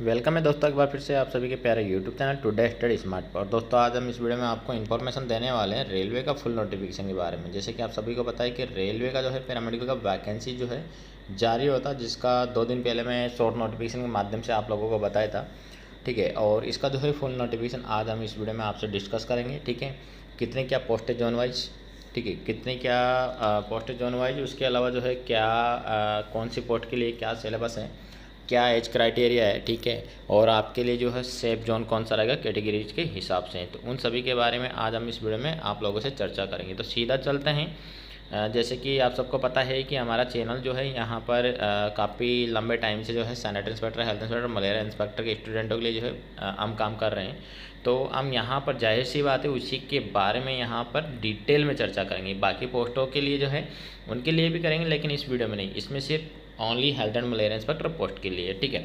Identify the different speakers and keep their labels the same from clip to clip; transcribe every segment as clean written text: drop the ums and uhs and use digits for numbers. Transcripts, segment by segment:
Speaker 1: Welcome है दोस्तों, एक बार फिर से आप सभी के प्यारे YouTube channel today study smart पर। और दोस्तों आज हम इस वीडियो में आपको इन्फॉर्मेशन देने वाले हैं रेलवे का फुल नोटिफिकेशन के बारे में। जैसे कि आप सभी को पता है कि रेलवे का जो है पैरामेडिकल का वैकेंसी जो है जारी होता है, जिसका 2 दिन पहले मैं शॉर्ट नोटिफिकेशन के माध्यम से आप लोगों को बताया था। ठीक है, और इसका जो है फुल नोटिफिकेशन आज हम इस वीडियो में आपसे डिस्कस करेंगे। ठीक है, कितने क्या पोस्ट है जोन वाइज, ठीक है, कितने क्या पोस्ट है जोन वाइज, उसके अलावा जो है क्या कौन सी पोस्ट के लिए क्या सिलेबस है, क्या एज क्राइटेरिया है, ठीक है, और आपके लिए जो है सेफ जोन कौन सा रहेगा कैटेगरीज के हिसाब से। तो उन सभी के बारे में आज हम इस वीडियो में आप लोगों से चर्चा करेंगे। तो सीधा चलते हैं। जैसे कि आप सबको पता है कि हमारा चैनल जो है यहाँ पर काफ़ी लंबे टाइम से जो है sanitary inspector, health inspector, malaria inspector के स्टूडेंटों के लिए जो है हम काम कर रहे हैं। तो हम यहाँ पर जाहिर सी बात है उसी के बारे में यहाँ पर डिटेल में चर्चा करेंगे। बाकी पोस्टों के लिए जो है उनके लिए भी करेंगे, लेकिन इस वीडियो में नहीं, इसमें सिर्फ only health and malaria inspector post के लिए। ठीक है,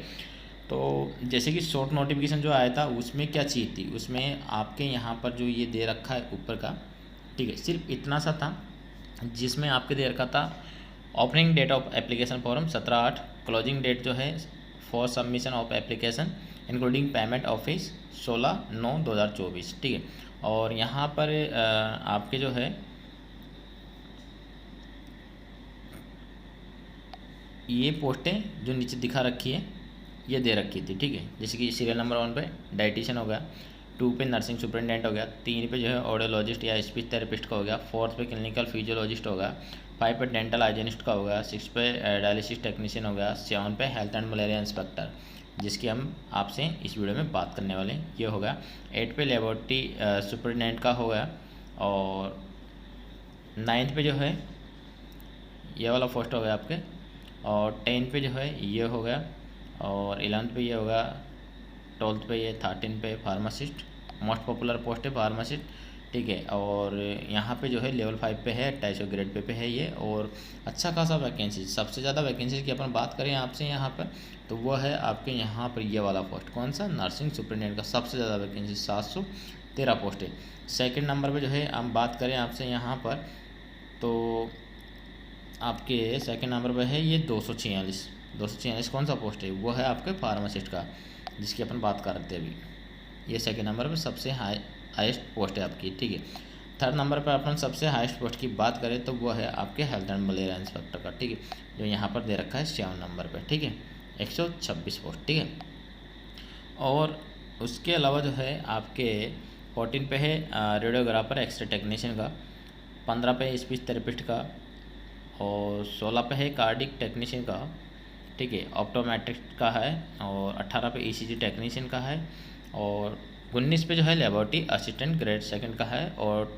Speaker 1: तो जैसे कि शॉर्ट नोटिफिकेशन जो आया था उसमें क्या चीज़ थी, उसमें आपके यहाँ पर जो ये दे रखा है ऊपर का, ठीक है, सिर्फ इतना सा था, जिसमें आपके दे रखा था opening date of application form 17/8, closing date जो है for submission of application including payment office 16/9/2024। ठीक है, और यहाँ पर आपके जो है ये पोस्टें जो नीचे दिखा रखी है ये दे रखी थी। ठीक है, जैसे कि सीरियल नंबर 1 पे डाइटिशियन हो गया, 2 पे नर्सिंग सुपरिटेंडेंट हो गया, 3 पे जो है ऑडियोलॉजिस्ट या स्पीच थेरेपिस्ट का हो गया, 4 पे क्लिनिकल फिजियोलॉजिस्ट हो गया, 5 पे डेंटल हाइजीनिस्ट का हो गया, 6 पे डायलिसिस टेक्नीशियन हो गया, 7 पे हेल्थ एंड मलेरिया इंस्पेक्टर, जिसकी हम आपसे इस वीडियो में बात करने वाले हैं, ये होगा। 8 पे लेबोरेटरी सुपरिटेंडेंट का हो गया, और 9th पे जो है ये वाला पोस्ट हो गया आपके, और 10 पे जो है ये हो गया, और 11th पे ये होगा, 12th पे ये, 13 पे फार्मासिस्ट, मोस्ट पॉपुलर पोस्ट है फार्मासिस्ट। ठीक है, और यहाँ पे जो है लेवल 5 पे है, 250 ग्रेड पे है ये, और अच्छा खासा वैकेंसी, सबसे ज़्यादा वैकेंसी की अपन बात करें आपसे यहाँ पर, तो वो है आपके यहाँ पर ये वाला पोस्ट, कौन सा, नर्सिंग सुपरिटेंडेंट का सबसे ज़्यादा वैकेंसी 713 पोस्ट है। सेकेंड नंबर पर जो है हम बात करें आपसे यहाँ पर, तो आपके सेकंड नंबर पे है ये 246 कौन सा पोस्ट है, वो है आपके फार्मासिस्ट का, जिसकी अपन बात कर रहे थे अभी। ये सेकंड नंबर पे सबसे हाईएस्ट पोस्ट है आपकी। ठीक है, थर्ड नंबर पर अपन सबसे हाईएस्ट पोस्ट की बात करें तो वो है आपके हेल्थ एंड मलेरिया इंस्पेक्टर का। ठीक है, जो यहाँ पर दे रखा है 7 नंबर पर। ठीक है, 126 पोस्ट। ठीक है, और उसके अलावा जो है आपके 14 पे है रेडियोग्राफर एक्सरे टेक्नीशियन का, 15 पे स्पीच थेरेपिस्ट का, और 16 पे है कार्डिक टेक्नीशियन का। ठीक है, ऑप्टोमेट्रिक का है, और 18 पे ईसीजी टेक्नीशियन का है, और 19 पे जो है लेबोरेटरी असिस्टेंट ग्रेड 2 का है, और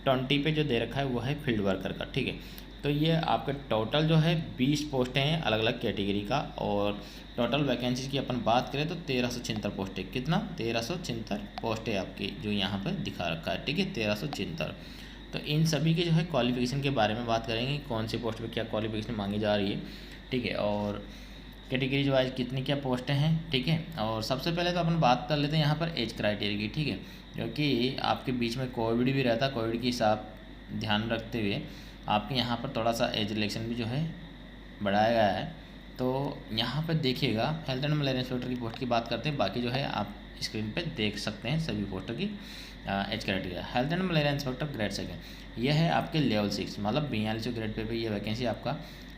Speaker 1: 20 पे जो दे रखा है वो है फील्ड वर्कर का। ठीक है, तो ये आपके टोटल जो है 20 पोस्टें हैं अलग अलग कैटेगरी का, और टोटल वैकेंसीज की अपन बात करें तो 1376 पोस्ट है। कितना, 1376 पोस्ट है आपकी, जो यहाँ पर दिखा रखा है। ठीक है, 1376। तो इन सभी के जो है क्वालिफिकेशन के बारे में बात करेंगे, कौन सी पोस्ट पे क्या क्वालिफिकेशन मांगी जा रही है। ठीक है, और कैटेगरीज वाइज कितनी क्या पोस्टें हैं। ठीक है, और सबसे पहले तो अपन बात कर लेते हैं यहाँ पर एज क्राइटेरिया की। ठीक है, क्योंकि आपके बीच में कोविड भी रहता, कोविड की हिसाब ध्यान रखते हुए आपके यहाँ पर थोड़ा सा एज रिलेक्शन भी जो है बढ़ाया गया है। तो यहाँ पर देखिएगा, हेल्थ एंड मलेरिया इंस्पेक्टर की पोस्ट की बात करते हैं, बाकी जो है आप स्क्रीन पे देख सकते हैं सभी पोस्टों की age criteria. Health and malaria inspector grade 2 यह है आपके लेवल 6, मतलब 42 ग्रेड पे भी ये वैकेंसी आपका।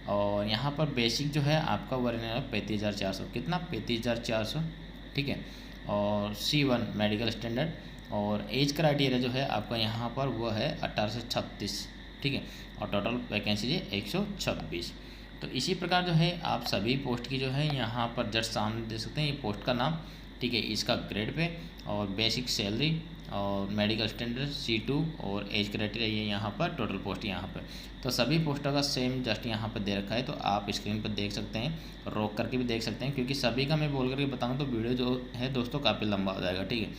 Speaker 1: और यहाँ पर बेसिक जो है आपका वर्ग 35,400, कितना, 35,400। ठीक है, और C1 मेडिकल स्टैंडर्ड, और एज क्राइटेरिया जो है आपका यहाँ पर वो है 18 से 36। ठीक है, और टोटल वैकेंसी है 126। तो इसी प्रकार जो है आप सभी पोस्ट की जो है यहाँ पर जस्ट सामने देख सकते हैं, ये पोस्ट का नाम। ठीक है, इसका ग्रेड पे, और बेसिक सैलरी, और मेडिकल स्टैंडर्ड C2, और एज क्राइटेरिया ये यहाँ पर टोटल पोस्ट यहाँ पर। तो सभी पोस्टों का सेम जस्ट यहाँ पर दे रखा है, तो आप स्क्रीन पर देख सकते हैं, रोक करके भी देख सकते हैं, क्योंकि सभी का मैं बोल करके बताऊँ तो वीडियो जो है दोस्तों काफ़ी लंबा हो जाएगा। ठीक है,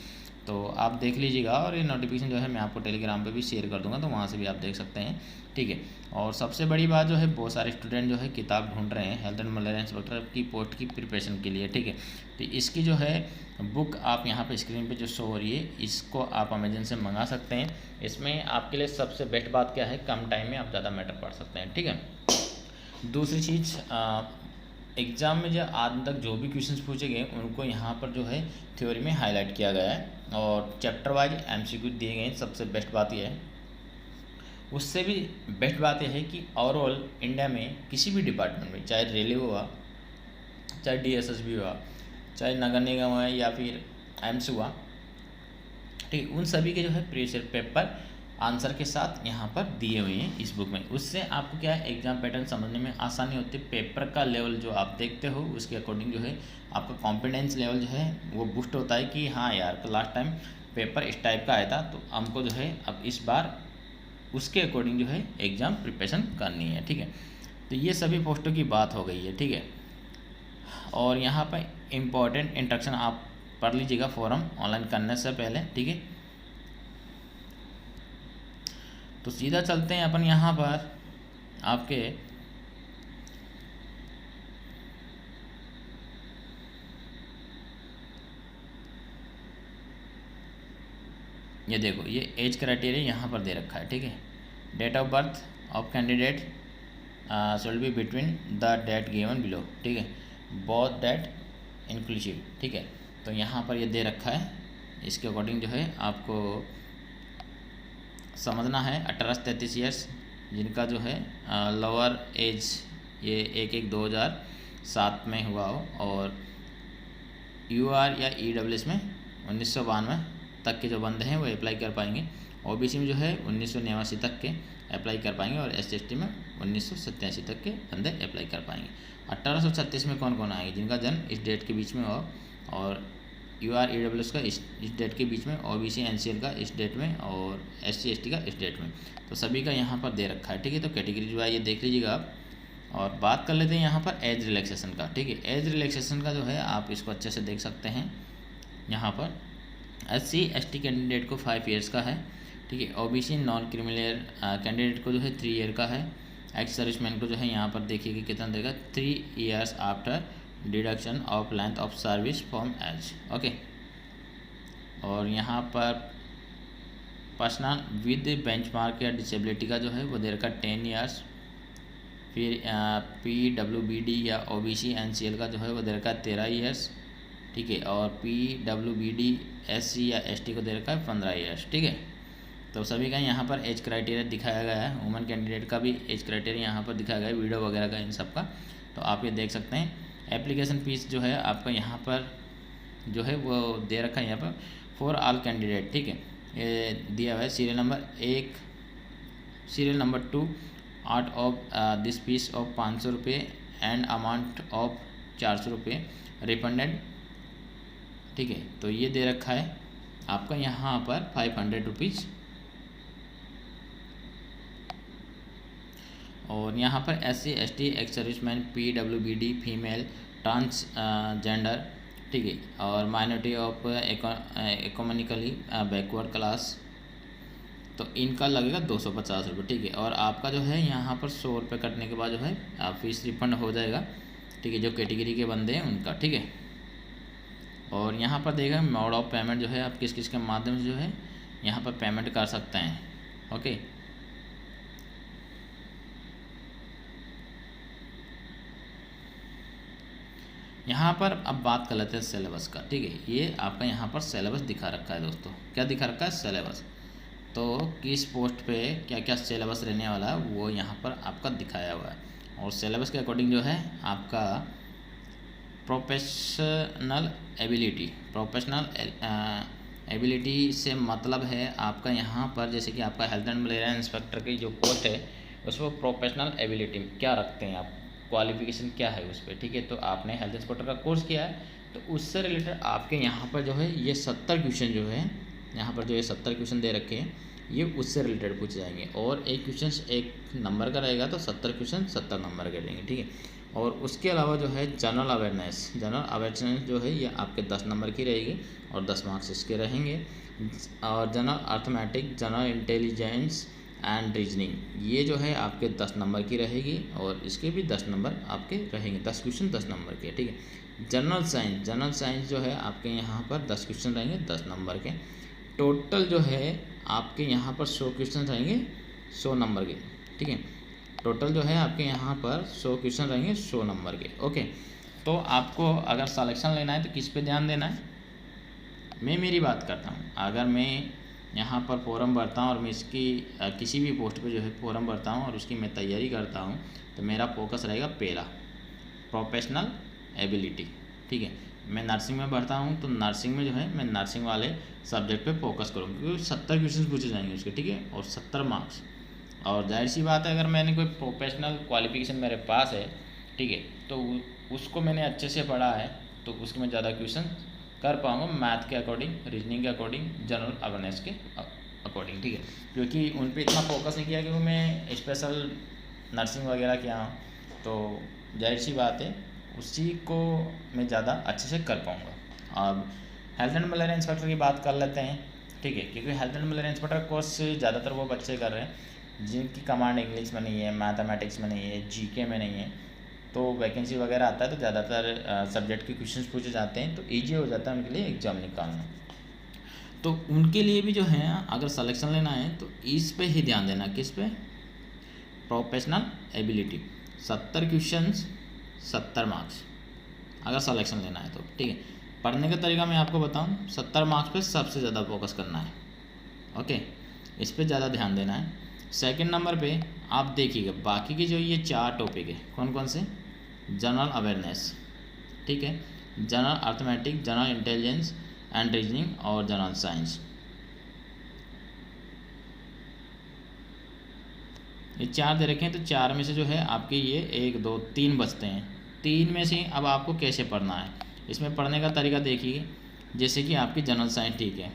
Speaker 1: तो आप देख लीजिएगा, और ये नोटिफिकेशन जो है मैं आपको टेलीग्राम पे भी शेयर कर दूंगा, तो वहाँ से भी आप देख सकते हैं। ठीक है, और सबसे बड़ी बात जो है बहुत सारे स्टूडेंट जो है किताब ढूंढ रहे हैं हेल्थ एंड मलेरिया इंस्पेक्टर की पोस्ट की प्रिपरेशन के लिए। ठीक है, तो इसकी जो है बुक आप यहाँ पे स्क्रीन पे जो शो हो रही है, इसको आप अमेजन से मंगा सकते हैं। इसमें आपके लिए सबसे बेस्ट बात क्या है, कम टाइम में आप ज़्यादा मैटर पढ़ सकते हैं। ठीक है, दूसरी चीज़ एग्ज़ाम में जो आज तक जो भी क्वेश्चंस पूछे गए उनको यहाँ पर जो है थ्योरी में हाईलाइट किया गया है और चैप्टर वाइज एमसीक्यू दिए गए हैं। सबसे बेस्ट बात यह है, उससे भी बेस्ट बात यह है कि ओवरऑल इंडिया में किसी भी डिपार्टमेंट में, चाहे रेलवे हुआ, चाहे डीएसएसबी हुआ, चाहे नगर निगम हुआ या फिर एम्स हुआ, ठीक, उन सभी के जो है प्रीवियस पेपर आंसर के साथ यहाँ पर दिए हुए हैं इस बुक में। उससे आपको क्या है, एग्जाम पैटर्न समझने में आसानी होती है। पेपर का लेवल जो आप देखते हो उसके अकॉर्डिंग जो है आपका कॉन्फिडेंस लेवल जो है वो बूस्ट होता है कि हाँ यार, लास्ट टाइम पेपर इस टाइप का आया था तो हमको जो है अब इस बार उसके अकॉर्डिंग जो है एग्ज़ाम प्रिपरेशन करनी है। ठीक है, तो ये सभी पोस्टों की बात हो गई है। ठीक है, और यहाँ पर इम्पोर्टेंट इंस्ट्रक्शन आप पढ़ लीजिएगा फॉर्म ऑनलाइन करने से पहले। ठीक है, तो सीधा चलते हैं अपन यहाँ पर आपके ये देखो, ये एज क्राइटेरिया यहाँ पर दे रखा है। ठीक है, date of birth of candidate should be between the date given below. ठीक है, बोथ डेट इंक्लूसिव। ठीक है, तो यहाँ पर ये दे रखा है, इसके अकॉर्डिंग जो है आपको समझना है। 18 से 33 ईयर्स जिनका जो है लोअर एज ये 1/1/2007 में हुआ हो और यूआर या ईडब्ल्यूएस में 1992 तक के जो बंदे हैं वो अप्लाई कर पाएंगे। ओबीसी में जो है 1989 तक के अप्लाई कर पाएंगे और एससी/एसटी में 1987 तक के बंदे अप्लाई कर पाएंगे। 1836 में कौन कौन आएंगे, जिनका जन्म इस डेट के बीच में हो और यूआर ईडब्ल्यूएस का इस डेट के बीच में, ओबीसी एनसीएल का इस डेट में और एससी/एसटी का इस डेट में। तो सभी का यहाँ पर दे रखा है। ठीक है, तो कैटेगरी जो है ये देख लीजिएगा आप। और बात कर लेते हैं यहाँ पर एज रिलैक्सेशन का। ठीक है, एज रिलैक्सेशन का जो है आप इसको अच्छे से देख सकते हैं। यहाँ पर एससी/एसटी कैंडिडेट को 5 ईयर्स का है। ठीक है, ओबीसी नॉन क्रिमिनल कैंडिडेट को जो है 3 ईयर का है। एक्स सर्विसमैन को जो है यहाँ पर देखिए कि कितना देगा, 3 years after deduction of length of service from age. Okay, और यहाँ पर पर्सनल विद बेंचमार्क या डिसेबिलिटी का जो है वो दे रखा 10 ईयर्स। फिर PWBD या ओबीसी एनसीएल का जो है वो दे रखा है 13 ईयर्स। ठीक है, और PWBD SC या ST को दे रखा है 15 ईयर्स। ठीक है, तो सभी का यहाँ पर एज क्राइटेरिया दिखाया गया है। वुमेन कैंडिडेट का भी एज क्राइटेरिया यहाँ पर दिखाया गया है, वीडियो वगैरह का इन सब का, तो आप ये देख सकते हैं। एप्लीकेशन फीस जो है आपका यहाँ पर जो है वो दे रखा है यहाँ पर फॉर ऑल कैंडिडेट। ठीक है, ये दिया हुआ है serial number 1, serial number 2 out of this fees of 500 रुपये एंड अमाउंट ऑफ 400 रुपये रिफंडेड। ठीक है, तो ये दे रखा है आपका यहाँ पर 500 रुपीज़। और यहाँ पर SC/ST ex serviceman, PWBD female, transgender, ठीक है, और minority of economically backward class, तो इनका लगेगा 250 रुपये। ठीक है, और आपका जो है यहाँ पर 100 रुपये कटने के बाद जो है आप फीस रिफंड हो जाएगा। ठीक है, जो कैटेगरी के बंदे हैं उनका। ठीक है, और यहाँ पर देखा मोड ऑफ पेमेंट जो है आप किस किस के माध्यम से जो है यहाँ पर पेमेंट कर सकते हैं। ओके, यहाँ पर अब बात कर लेते हैं सिलेबस का। ठीक है, ये आपका यहाँ पर सिलेबस दिखा रखा है दोस्तों। क्या दिखा रखा है? सिलेबस। तो किस पोस्ट पे क्या क्या सिलेबस रहने वाला है वो यहाँ पर आपका दिखाया हुआ है। और सिलेबस के अकॉर्डिंग जो है आपका प्रोफेशनल एबिलिटी से मतलब है आपका यहाँ पर, जैसे कि आपका हेल्थ एंड मलेरिया इंस्पेक्टर की जो पोस्ट है उसमें प्रोफेशनल एबिलिटी क्या रखते हैं आप, क्वालिफिकेशन क्या है उस पर। ठीक है, तो आपने हेल्थ इंस्पेक्टर का कोर्स किया है तो उससे रिलेटेड आपके यहाँ पर जो है ये 70 क्वेश्चन जो है यहाँ पर जो ये 70 क्वेश्चन दे रखे हैं ये उससे रिलेटेड पूछे जाएंगे। और एक क्वेश्चन 1 नंबर का रहेगा तो 70 क्वेश्चन 70 नंबर के रहेंगे। ठीक है, और उसके अलावा जो है जनरल अवेयरनेस जो है ये आपके 10 नंबर की रहेगी और 10 मार्क्स इसके रहेंगे। और general arithmetic, general intelligence and reasoning ये जो है आपके 10 नंबर की रहेगी और इसके भी 10 नंबर आपके रहेंगे। 10 क्वेश्चन 10 नंबर के। ठीक है, जनरल साइंस जो है आपके यहाँ पर 10 क्वेश्चन रहेंगे 10 नंबर के। टोटल जो है आपके यहाँ पर 100 क्वेश्चन रहेंगे 100 नंबर के। ठीक है, टोटल जो है आपके यहाँ पर 100 क्वेश्चन रहेंगे 100 नंबर के। ओके, तो आपको अगर सिलेक्शन लेना है तो किस पे ध्यान देना है, मैं मेरी बात करता हूँ। अगर मैं यहाँ पर फॉर्म भरता हूँ और मैं इसकी किसी भी पोस्ट पे जो है फॉर्म भरता हूँ और उसकी मैं तैयारी करता हूँ, तो मेरा फोकस रहेगा पहला प्रोफेशनल एबिलिटी। ठीक है, मैं नर्सिंग में भरता हूँ तो नर्सिंग में जो है मैं नर्सिंग वाले सब्जेक्ट पे फोकस करूँगा, क्योंकि 70 क्वेश्चन पूछे जाएंगे उसके। ठीक है, और 70 मार्क्स। और जाहिर सी बात है, अगर मैंने कोई प्रोफेशनल क्वालिफिकेशन मेरे पास है, ठीक है, तो उसको मैंने अच्छे से पढ़ा है, तो उसके मैं ज़्यादा क्वेश्चन कर पाऊँगा मैथ के अकॉर्डिंग, रीजनिंग के अकॉर्डिंग, जनरल अवेयरनेस के अकॉर्डिंग। ठीक है, क्योंकि उन पे इतना फोकस नहीं किया, क्योंकि मैं स्पेशल नर्सिंग वगैरह किया हूँ, तो जाहिर सी बात है उसी को मैं ज़्यादा अच्छे से कर पाऊँगा। अब हेल्थ एंड मलेरिया इंस्पेक्टर की बात कर लेते हैं। ठीक है, क्योंकि health and malaria inspector course ज़्यादातर वो बच्चे कर रहे हैं जिनकी कमांड इंग्लिश में नहीं है, मैथमेटिक्स में नहीं है, जीके में नहीं है, तो वैकेंसी वगैरह आता है तो ज़्यादातर सब्जेक्ट के क्वेश्चंस पूछे जाते हैं, तो ईजी हो जाता है उनके लिए एग्ज़ाम निकालना। तो उनके लिए भी जो है अगर सिलेक्शन लेना है तो इस पे ही ध्यान देना, किस पे, प्रोफेशनल एबिलिटी। 70 क्वेश्चंस 70 मार्क्स अगर सिलेक्शन लेना है तो। ठीक है, पढ़ने का तरीका मैं आपको बताऊं, 70 मार्क्स पे सबसे ज़्यादा फोकस करना है। ओके, इस पे ज़्यादा ध्यान देना है। सेकंड नंबर पे आप देखिएगा बाकी के जो ये 4 टॉपिक है, कौन कौन से, जनरल अवेयरनेस, ठीक है, general arithmetic, general intelligence and reasoning और जनरल साइंस। ये 4 दे रखे हैं, तो 4 में से जो है आपके ये 1 2 3 बचते हैं। 3 में से अब आपको कैसे पढ़ना है, इसमें पढ़ने का तरीका देखिए। जैसे कि आपकी जनरल साइंस, ठीक है,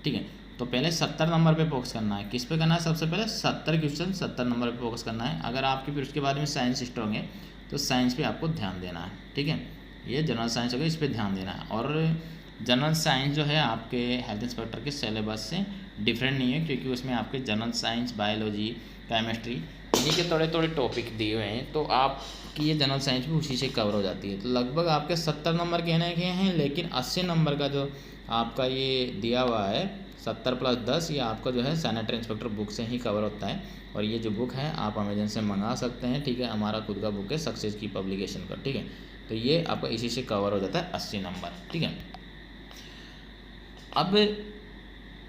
Speaker 1: ठीक है, तो पहले 70 नंबर पे फोकस करना है। किस पे करना है, सबसे पहले 70 क्वेश्चन 70 नंबर पे फोकस करना है। अगर आपकी फिर उसके बाद में साइंस स्ट्रॉन्ग है तो साइंस पे आपको ध्यान देना है। ठीक है, ये जनरल साइंस हो गया, इस पर ध्यान देना है। और जनरल साइंस जो है आपके हेल्थ इंस्पेक्टर के सिलेबस से डिफरेंट नहीं है, क्योंकि उसमें आपके जनरल साइंस, बायोलॉजी, केमिस्ट्री, इन्हीं के थोड़े थोड़े टॉपिक दिए हुए हैं, तो आपकी ये जनरल साइंस भी उसी से कवर हो जाती है। तो लगभग आपके 70 नंबर कहने के हैं, लेकिन 80 नंबर का जो आपका ये दिया हुआ है 70 + 10, ये आपका जो है सैनिटरी इंस्पेक्टर बुक से ही कवर होता है। और ये जो बुक है आप अमेजन से मंगा सकते हैं। ठीक है, हमारा खुद का बुक है सक्सेस की पब्लिकेशन का। ठीक है, तो ये आपका इसी से कवर हो जाता है 80 नंबर। ठीक है, अब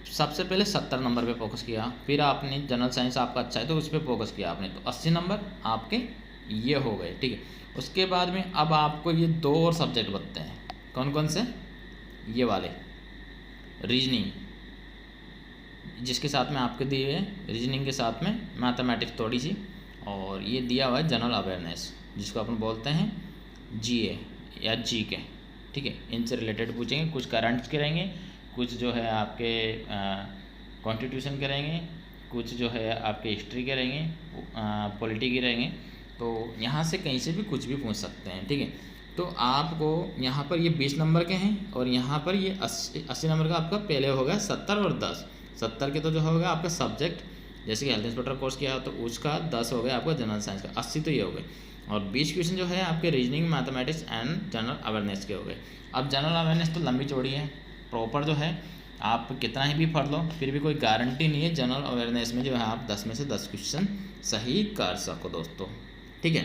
Speaker 1: सबसे पहले 70 नंबर पे फोकस किया, फिर आपने जनरल साइंस आपका अच्छा है तो उस पर फोकस किया आपने, तो 80 नंबर आपके ये हो गए। ठीक है, उसके बाद में अब आपको ये 2 और सब्जेक्ट बचते हैं, कौन कौन से, ये वाले, रीजनिंग, जिसके साथ में आपके दिए हैं रीजनिंग के साथ में मैथमेटिक्स थोड़ी सी, और ये दिया हुआ है जनरल अवेयरनेस, जिसको अपन बोलते हैं जीए या जीके। ठीक है, इनसे रिलेटेड पूछेंगे, कुछ करंट्स के रहेंगे, कुछ जो है आपके कॉन्स्टिट्यूशन के रहेंगे, कुछ जो है आपके हिस्ट्री के रहेंगे, पॉलिटी के रहेंगे। तो यहाँ से कहीं से भी कुछ भी पूछ सकते हैं। ठीक है, तो आपको यहाँ पर ये 20 नंबर के हैं और यहाँ पर ये 80 नंबर का आपका पहले होगा 70 और 10। 70 के तो जो होगा आपका सब्जेक्ट, जैसे कि हेल्थ इंस्पेक्टर कोर्स किया तो उसका 10 हो गया आपका जनरल साइंस का, 80 तो ये हो गए। और 20 क्वेश्चन जो है आपके reasoning, mathematics and general awareness के हो गए। अब जनरल अवेयरनेस तो लंबी चौड़ी है, प्रॉपर जो है आप कितना ही भी पढ़ लो फिर भी कोई गारंटी नहीं है जनरल अवेयरनेस में जो है आप 10 में से 10 क्वेश्चन सही कर सको दोस्तों। ठीक है,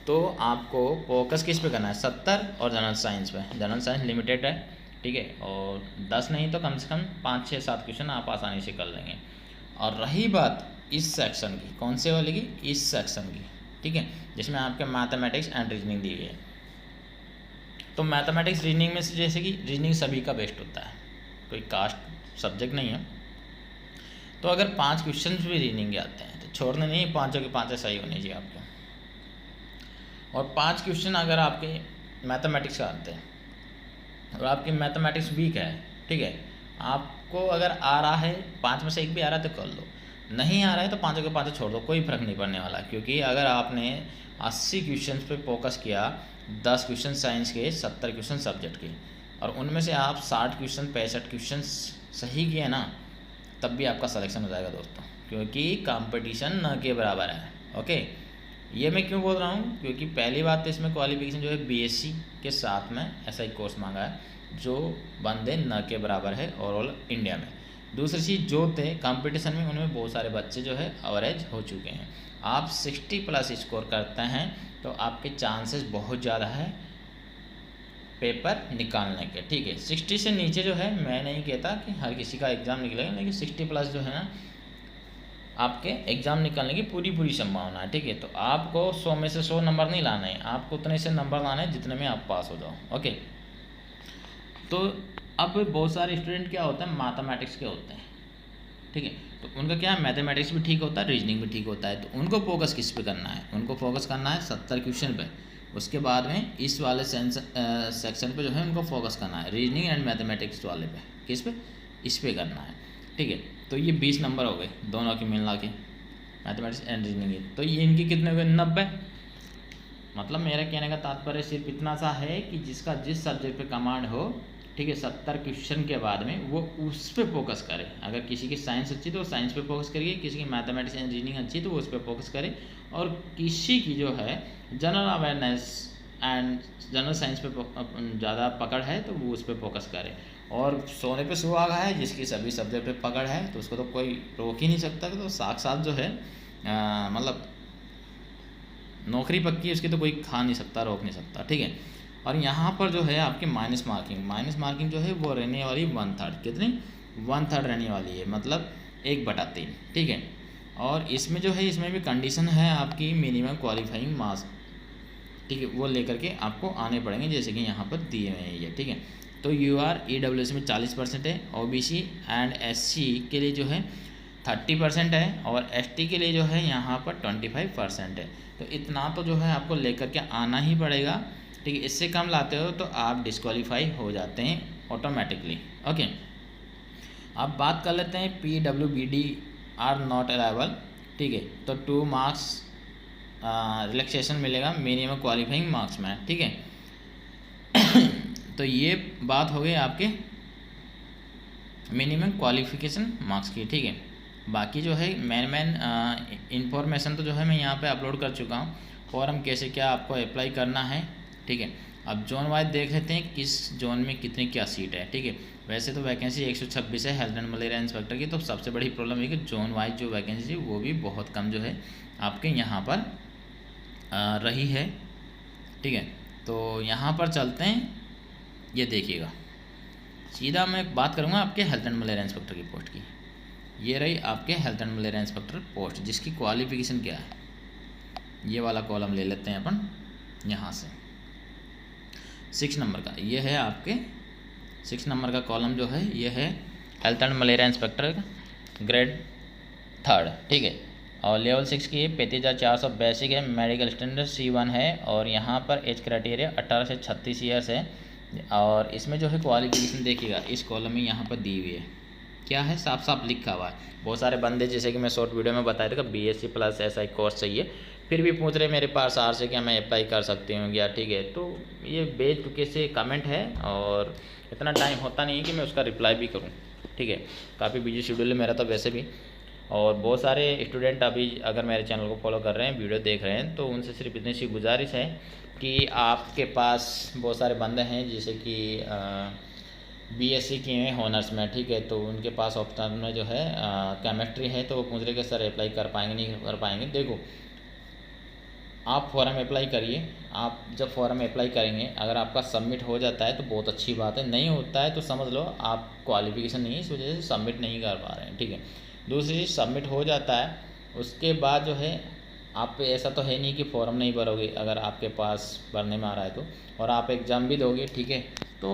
Speaker 1: तो आपको फोकस किस पे करना है, 70 और जनरल साइंस पे। जनरल साइंस लिमिटेड है, ठीक है, और 10 नहीं तो कम से कम 5 6 7 क्वेश्चन आप आसानी से कर लेंगे। और रही बात इस सेक्शन की, कौन से वाले की, इस सेक्शन की, ठीक है, जिसमें आपके मैथमेटिक्स एंड रीजनिंग दी गई है। तो मैथमेटिक्स रीजनिंग में से जैसे कि रीजनिंग सभी का बेस्ट होता है, कोई कास्ट सब्जेक्ट नहीं है। तो अगर 5 क्वेश्चन भी रीजनिंग के आते हैं तो छोड़ने नहीं, 5 के 5 सही होने चाहिए आपको। और 5 क्वेश्चन अगर आपके मैथमेटिक्स का आते हैं और आपकी मैथमेटिक्स वीक है, ठीक है, आपको अगर आ रहा है 5 में से 1 भी आ रहा है तो कर लो, नहीं आ रहा है तो 5 के 5 छोड़ दो, कोई फर्क नहीं पड़ने वाला। क्योंकि अगर आपने 80 क्वेश्चन पे फोकस किया, 10 क्वेश्चन साइंस के, 70 क्वेश्चन सब्जेक्ट के, और उनमें से आप 60 क्वेश्चन 65 क्वेश्चन सही किए ना, तब भी आपका सिलेक्शन हो जाएगा दोस्तों, क्योंकि कंपटीशन न के बराबर है। ओके, ये मैं क्यों बोल रहा हूँ, क्योंकि पहली बात तो इसमें क्वालिफिकेशन जो है बीएससी के साथ में ऐसा ही कोर्स मांगा है जो बंदे न के बराबर है ओवरऑल इंडिया में। दूसरी चीज़ जो थे कंपटीशन में, उनमें बहुत सारे बच्चे जो है एवरेज हो चुके हैं। आप 60 प्लस स्कोर करते हैं तो आपके चांसेस बहुत ज़्यादा है पेपर निकालने के, ठीक है। 60 से नीचे जो है मैं नहीं कहता कि हर किसी का एग्ज़ाम निकलेगा, लेकिन 60 प्लस जो है ना आपके एग्ज़ाम निकलने की पूरी संभावना है, ठीक है। तो आपको 100 में से 100 नंबर नहीं लाना है, आपको उतने से नंबर लाना है जितने में आप पास हो जाओ, ओके। तो अब बहुत सारे स्टूडेंट क्या होते हैं, मैथमेटिक्स के होते हैं, ठीक है। तो उनका क्या है, मैथमेटिक्स भी ठीक होता है, रीजनिंग भी ठीक होता है। तो उनको फोकस किस पे करना है, उनको फोकस करना है 70 क्वेश्चन पे। उसके बाद में इस वाले सेक्शन पे जो है उनको फोकस करना है रीजनिंग एंड मैथमेटिक्स वाले पे, किस पे, इस पे करना है, ठीक है। तो ये 20 नंबर हो गए दोनों की मिला के, मैथमेटिक्स एंड रीजनिंग। तो ये इनकी कितने हो गए, 90। मतलब मेरा कहने का तात्पर्य सिर्फ इतना सा है कि जिसका जिस सब्जेक्ट पे कमांड हो, ठीक है, 70 क्वेश्चन के बाद में वो उस पर फोकस करे। अगर किसी की साइंस अच्छी तो वो साइंस पे फोकस करिए, किसी की मैथमेटिक्स एंड रीजनिंग अच्छी तो वो उस पर फोकस करे, और किसी की जो है general awareness and general science पे ज़्यादा पकड़ है तो वो उस पर फोकस करे। और सोने पे सुहागा है, जिसकी सभी सब्जेक्ट पे पकड़ है तो उसको तो कोई रोक ही नहीं सकता, तो साथ जो है मतलब नौकरी पक्की है उसकी, तो कोई खा नहीं सकता, रोक नहीं सकता, ठीक है। और यहाँ पर जो है आपकी माइनस मार्किंग जो है वो रहने वाली 1/3, कितनी, 1/3 रहने वाली है, मतलब 1/3, ठीक है। और इसमें जो है इसमें भी कंडीशन है आपकी मिनिमम क्वालिफाइंग मार्क्स, ठीक है, वो लेकर के आपको आने पड़ेंगे, जैसे कि यहाँ पर दिए हुए हैं ये, ठीक है। तो UR EWS में 40% है, OBC एंड SC के लिए जो है 30% है, और ST के लिए जो है यहाँ पर 25% है। तो इतना तो जो है आपको लेकर के आना ही पड़ेगा, ठीक है। इससे कम लाते हो तो आप डिस्क्वालीफाई हो जाते हैं ऑटोमेटिकली, ओके। अब बात कर लेते हैं PWBD आर नॉट अलाइबल, ठीक है। तो 2 मार्क्स रिलैक्सेशन मिलेगा मिनिमम क्वालिफाइंग मार्क्स में, ठीक है। तो ये बात हो गई आपके मिनिमम क्वालिफिकेशन मार्क्स की, ठीक है। बाकी जो है मेन इंफॉर्मेशन तो जो है मैं यहाँ पे अपलोड कर चुका हूँ, फॉर्म कैसे क्या आपको अप्लाई करना है, ठीक है। अब जोन वाइज देख लेते हैं किस जोन में कितनी क्या सीट है, ठीक है। वैसे तो वैकेंसी 126 है हेल्थ एंड मलेरिया इंस्पेक्टर की। तो सबसे बड़ी प्रॉब्लम है कि जोन वाइज जो वैकेंसी है वो भी बहुत कम जो है आपके यहाँ पर रही है, ठीक है। तो यहाँ पर चलते हैं, ये देखिएगा, सीधा मैं बात करूँगा आपके हेल्थ एंड मलेरिया इंस्पेक्टर की पोस्ट की। ये रही आपके health and malaria inspector post, जिसकी क्वालिफिकेशन क्या है, ये वाला कॉलम ले लेते हैं अपन यहाँ से, 6 नंबर का ये है आपके 6 नंबर का कॉलम जो है ये है health and malaria inspector grade 3, ठीक है। और लेवल 6 की 35,400 बेसिक है, मेडिकल स्टैंडर्ड C1 है, और यहाँ पर एज क्राइटेरिया 18 से 36 ईयर्स है। और इसमें जो है क्वालिफिकेशन देखिएगा इस कॉलम में यहाँ पर दी हुई है, क्या है, साफ साफ लिखा हुआ है। बहुत सारे बंदे जैसे कि मैं शॉर्ट वीडियो में बताया था कि BSc प्लस SI कोर्स चाहिए, फिर भी पूछ रहे मेरे पास आर से क्या मैं अप्लाई कर सकती हूँ क्या, ठीक है। तो ये बेचुके से कमेंट है, और इतना टाइम होता नहीं है कि मैं उसका रिप्लाई भी करूँ, ठीक है। काफ़ी बिजी शेड्यूल है मेरा तो वैसे भी, और बहुत सारे स्टूडेंट अभी अगर मेरे चैनल को फॉलो कर रहे हैं, वीडियो देख रहे हैं, तो उनसे सिर्फ इतनी सी गुजारिश है कि आपके पास बहुत सारे बंदे हैं जैसे कि BSc किए हैं हॉनर्स में, ठीक है। तो उनके पास ऑप्शन में जो है केमिस्ट्री है, तो वो पूछ रहे कि सर अप्लाई कर पाएंगे नहीं कर पाएंगे। देखो आप फॉर्म अप्लाई करिए, आप जब फॉर्म अप्लाई करेंगे अगर आपका सबमिट हो जाता है तो बहुत अच्छी बात है, नहीं होता है तो समझ लो आप क्वालिफिकेशन नहीं है, इस वजह से सबमिट नहीं कर पा रहे हैं, ठीक है। दूसरी चीज़ सबमिट हो जाता है, उसके बाद जो है आप ऐसा तो है नहीं कि फॉर्म नहीं भरोगे, अगर आपके पास भरने में आ रहा है तो, और आप एग्ज़ाम भी दोगे, ठीक है। तो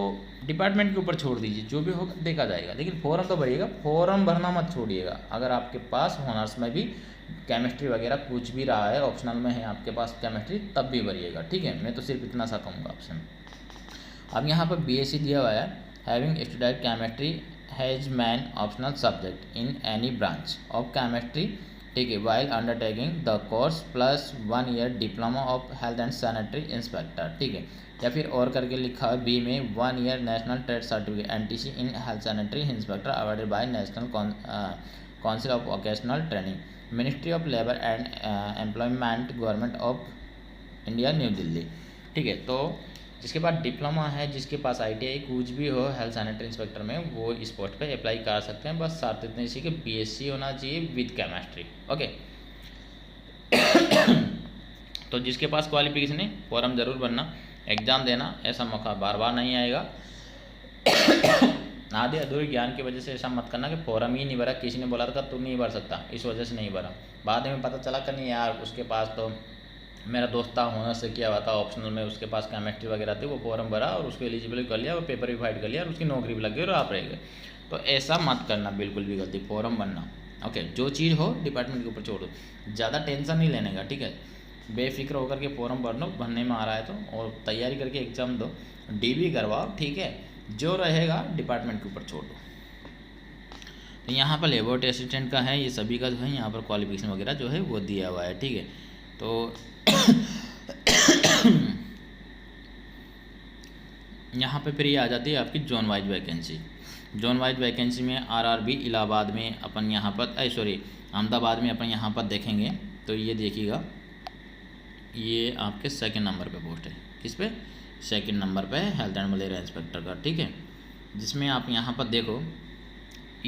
Speaker 1: डिपार्टमेंट के ऊपर छोड़ दीजिए, जो भी होगा देखा जाएगा, लेकिन फॉर्म तो भरिएगा, फॉर्म भरना मत छोड़िएगा। अगर आपके पास ऑनर्स में भी केमिस्ट्री वगैरह कुछ भी रहा है, ऑप्शनल में है आपके पास केमिस्ट्री, तब भी भरिएगा, ठीक है। मैं तो सिर्फ इतना सा कहूँगा आपसे। अब यहाँ पर BSc दिया हुआ है, having studied chemistry has man optional subject in any branch of chemistry, ठीक है, while undertaking the course plus 1 year diploma of health and sanitary inspector, ठीक है। या फिर और करके लिखा है B में 1 year national trade certificate NTC in health sanitary inspector awarded bye national council of vocational training, ministry of labour and employment, government of India, new Delhi, ठीक है। तो जिसके पास डिप्लोमा है, जिसके पास ITI कुछ भी हो हेल्थ सैनिटरी इंस्पेक्टर में, वो इस पोस्ट पे अप्लाई कर सकते हैं। बस शर्त इतनी सी कि BSc होना चाहिए विद केमिस्ट्री, ओके। तो जिसके पास क्वालिफिकेशन है फॉर्म ज़रूर भरना, एग्ज़ाम देना, ऐसा मौका बार बार नहीं आएगा। आधे अधूरे ज्ञान की वजह से ऐसा मत करना कि फॉर्म ही नहीं भरा, किसी ने बोला था तू नहीं भर सकता, इस वजह से नहीं भरा, बाद में पता चला कि नहीं यार उसके पास तो मेरा दोस्त था होनर से किया हुआ था ऑप्शनल में, उसके पास केमिस्ट्री वगैरह थी, वो फॉर्म भरा और उसको एलिजिबल कर लिया, वो पेपर भी फाइट कर लिया और उसकी नौकरी भी लग गई और आप रह गए। तो ऐसा मत करना, बिल्कुल भी गलती, फॉर्म भरना। ओके, जो चीज़ हो डिपार्टमेंट के ऊपर छोड़ दो, ज़्यादा टेंशन नहीं लेने का, ठीक है। बेफिक्र होकर के फॉर्म भर लो, भरने में आ रहा है तो, और तैयारी करके एग्ज़ाम दो, DB करवाओ, ठीक है। जो रहेगा डिपार्टमेंट के ऊपर छोड़ दो। तो यहाँ पर लेबोरेटरी असिस्टेंट का है, ये सभी का जो है यहाँ पर क्वालिफिकेशन वगैरह जो है वो दिया हुआ है, ठीक है। तो यहाँ पे फिर ये आ जाती है आपकी zone wise vacancy. Zone wise vacancy में RRB इलाहाबाद में अपन यहाँ पर अहमदाबाद में अपन यहाँ पर देखेंगे तो ये देखिएगा, ये आपके सेकंड नंबर पे पोस्ट है। किस पे? सेकंड नंबर पे है हेल्थ एंड मलेरिया इंस्पेक्टर का, ठीक है। जिसमें आप यहाँ पर देखो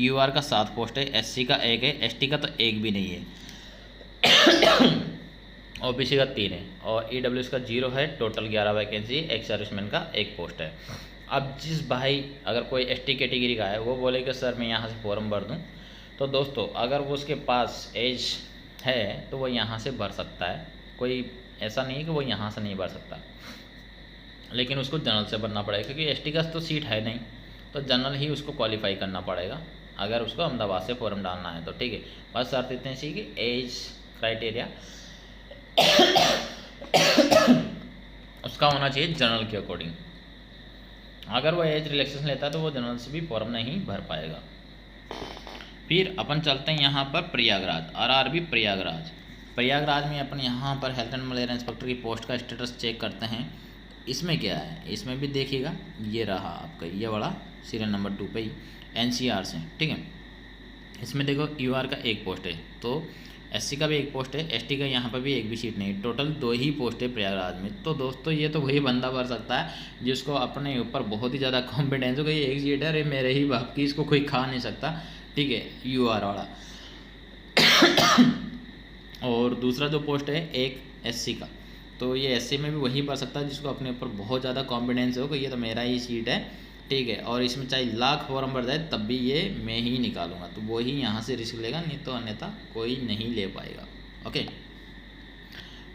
Speaker 1: UR का 7 पोस्ट है, SC का 1 है, ST का तो 1 भी नहीं है, OBC का 3 है और EWS का 0 है। टोटल 11 वैकेंसी, एक्स सर्विसमैन का 1 पोस्ट है। अब जिस भाई अगर कोई ST कैटेगरी का है वो बोले कि सर मैं यहाँ से फॉर्म भर दूँ, तो दोस्तों अगर वो उसके पास एज है तो वो यहाँ से भर सकता है, कोई ऐसा नहीं है कि वो यहाँ से नहीं भर सकता, लेकिन उसको जनरल से भरना पड़ेगा क्योंकि ST का तो सीट है नहीं, तो जनरल ही उसको क्वालिफाई करना पड़ेगा अगर उसको अहमदाबाद से फॉर्म डालना है तो, ठीक है। बस शर्त इतनी सी कि एज क्राइटेरिया उसका होना चाहिए जनरल के अकॉर्डिंग। अगर वो एज रिलैक्सेशन लेता है तो वो जनरल से भी फॉर्म नहीं भर पाएगा। फिर अपन चलते हैं यहाँ पर प्रयागराज, RRB प्रयागराज। प्रयागराज में अपन यहाँ पर हेल्थ एंड मलेरिया इंस्पेक्टर की पोस्ट का स्टेटस चेक करते हैं। इसमें क्या है, इसमें भी देखिएगा, ये रहा आपका ये वाला सीरियल नंबर 2 पे ही NCR से, ठीक है। इसमें देखो UR का 1 पोस्ट है, तो SC का भी 1 पोस्ट है, ST का यहाँ पर भी 1 भी सीट नहीं, टोटल 2 ही पोस्ट है प्रयागराज में। तो दोस्तों ये तो वही बंदा भर सकता है जिसको अपने ऊपर बहुत ही ज़्यादा कॉन्फिडेंस हो, ये 1 सीट है, अरे मेरे ही बाप की, इसको कोई खा नहीं सकता, ठीक है, UR वाला। और दूसरा जो पोस्ट है एक SC का, तो ये SC में भी वही भर सकता है जिसको अपने ऊपर बहुत ज़्यादा कॉन्फिडेंस हो कि ये तो मेरा ही सीट है, ठीक है। और इसमें चाहे लाख फॉर्म भर जाए तब भी ये मैं ही निकालूंगा, तो वो ही यहाँ से रिस्क लेगा, नहीं तो अन्यथा कोई नहीं ले पाएगा। ओके,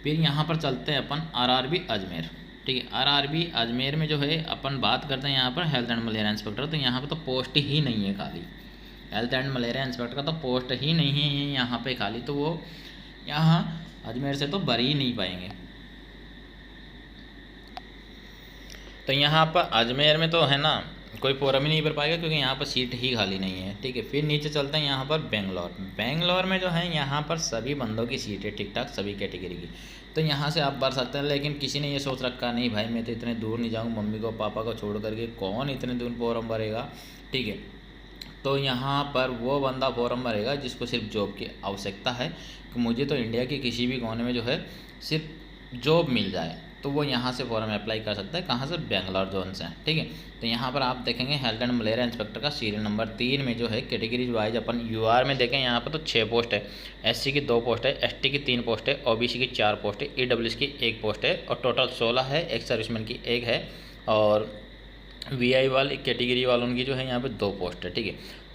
Speaker 1: फिर यहाँ पर चलते हैं अपन RRB अजमेर, ठीक है। RRB अजमेर में जो है अपन बात करते हैं यहाँ पर हेल्थ एंड मलेरिया इंस्पेक्टर, तो यहाँ पर तो पोस्ट ही नहीं है खाली, हेल्थ एंड मलेरिया इंस्पेक्टर का तो पोस्ट ही नहीं है यहाँ पे खाली, तो वो यहाँ अजमेर से तो भर ही नहीं पाएंगे। तो यहाँ पर अजमेर में तो है ना कोई फॉर्म ही नहीं भर पाएगा क्योंकि यहाँ पर सीट ही खाली नहीं है, ठीक है। फिर नीचे चलते हैं यहाँ पर बेंगलोर में जो है यहाँ पर सभी बंदों की सीट है ठीक ठाक, सभी कैटेगरी की, तो यहाँ से आप भर सकते हैं। लेकिन किसी ने ये सोच रखा नहीं भाई मैं तो इतने दूर नहीं जाऊँ, मम्मी को पापा को छोड़ करके कौन इतने दूर फॉर्म भरेगा, ठीक है। तो यहाँ पर वो बंदा फॉर्म भरेगा जिसको सिर्फ जॉब की आवश्यकता है कि मुझे तो इंडिया के किसी भी कोने में जो है सिर्फ जॉब मिल जाए, तो वो यहाँ से फॉर्म अप्लाई कर सकता है। कहाँ से? बेंगलोर जोन से, ठीक है। तो यहाँ पर आप देखेंगे हेल्थ एंड मलेरिया इंस्पेक्टर का सीरियल नंबर 3 में जो है कैटेगरी वाइज अपन UR में देखें यहाँ पर तो 6 पोस्ट है, SC की 2 पोस्ट है, ST की 3 पोस्ट है, OBC की 4 पोस्ट है, EWS की 1 पोस्ट है और टोटल 16 है, एक्स सर्विसमैन की 1 है और VI वाली कैटेगरी वालों की जो है यहाँ पर 2 पोस्ट है, ठीक है।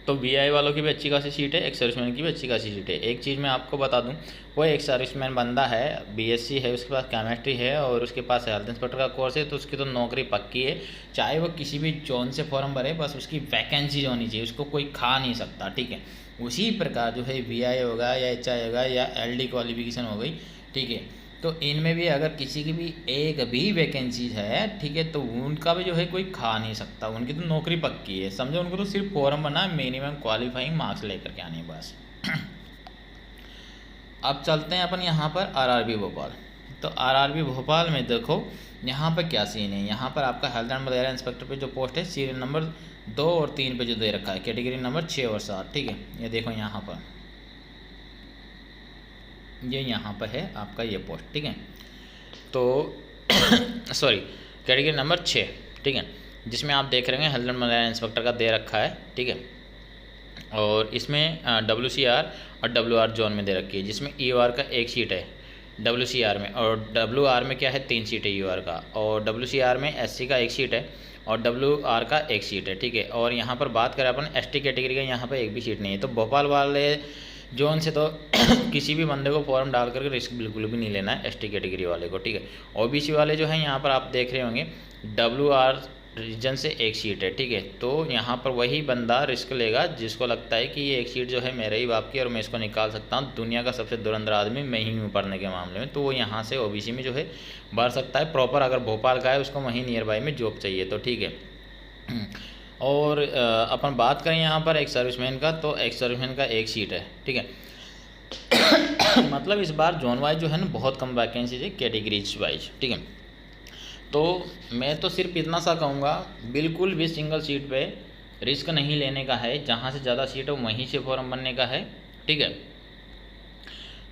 Speaker 1: तो VI वालों की भी अच्छी खासी सीट है, एक्स सर्विसमैन की भी अच्छी खासी सीट है। एक चीज़ मैं आपको बता दूं, वो एक सर्विसमैन बंदा है, BSc है, उसके पास केमिस्ट्री है और उसके पास हेल्थ इंस्पेक्टर का कोर्स है, तो उसकी तो नौकरी पक्की है, चाहे वो किसी भी जोन से फॉर्म भरे, बस उसकी वैकेंसी होनी चाहिए, उसको कोई खा नहीं सकता, ठीक है। उसी प्रकार जो है VI होगा या HI होगा या LD क्वालिफिकेशन हो गई, ठीक है। तो इनमें भी अगर किसी की भी एक भी वैकेंसी है, ठीक है, तो उनका भी जो है कोई खा नहीं सकता, उनकी तो नौकरी पक्की है, समझो। उनको तो सिर्फ फॉर्म बना, मिनिमम क्वालिफाइंग मार्क्स लेकर के आने बस। अब चलते हैं अपन यहाँ पर RRB भोपाल। तो RRB भोपाल में देखो यहाँ पर क्या सीन है। यहाँ पर आपका हेल्थ एंड मलेरिया इंस्पेक्टर पे जो पोस्ट है सीरियल नंबर 2 और 3 पे जो दे रखा है कैटेगरी नंबर 6 और 7, ठीक है। ये देखो यहाँ पर ये यहाँ पर है आपका ये पोस्ट, ठीक है। तो सॉरी कैटेगरी नंबर 6, ठीक है, जिसमें आप देख रहे हैं हेल्थ एंड मलेरिया इंस्पेक्टर का दे रखा है, ठीक है। और इसमें WCR और WR जोन में दे रखी है, जिसमें EOR का एक सीट है WCR में, और WR में क्या है 3 सीट है EOR का, और WCR में SC का एक सीट है और WR का एक सीट है, ठीक है। और यहाँ पर बात करें अपन ST कैटेगरी का, यहाँ पर एक भी सीट नहीं है। तो भोपाल वाले जोन से तो किसी भी बंदे को फॉर्म डाल करके रिस्क बिल्कुल भी नहीं लेना है ST कैटेगरी वाले को, ठीक है। OBC वाले जो हैं यहाँ पर आप देख रहे होंगे WR रीजन से एक सीट है, ठीक है। तो यहाँ पर वही बंदा रिस्क लेगा जिसको लगता है कि ये एक सीट जो है मेरे ही बाप की और मैं इसको निकाल सकता हूँ, दुनिया का सबसे धुरंधर आदमी मैं ही हूँ पढ़ने के मामले में, तो वो यहाँ से OBC में जो है भर सकता है प्रॉपर। अगर भोपाल का है उसको वहीं नियर बाई में जॉब चाहिए तो, ठीक है। और अपन बात करें यहाँ पर एक सर्विसमैन का, तो एक सर्विसमैन का एक सीट है, ठीक है। मतलब इस बार जोन वाइज जो है ना बहुत कम वैकेंसीज है कैटेगरीज वाइज, ठीक है। तो मैं तो सिर्फ इतना सा कहूँगा, बिल्कुल भी सिंगल सीट पे रिस्क नहीं लेने का है, जहाँ से ज़्यादा सीट हो वहीं से फॉर्म बनने का है, ठीक है।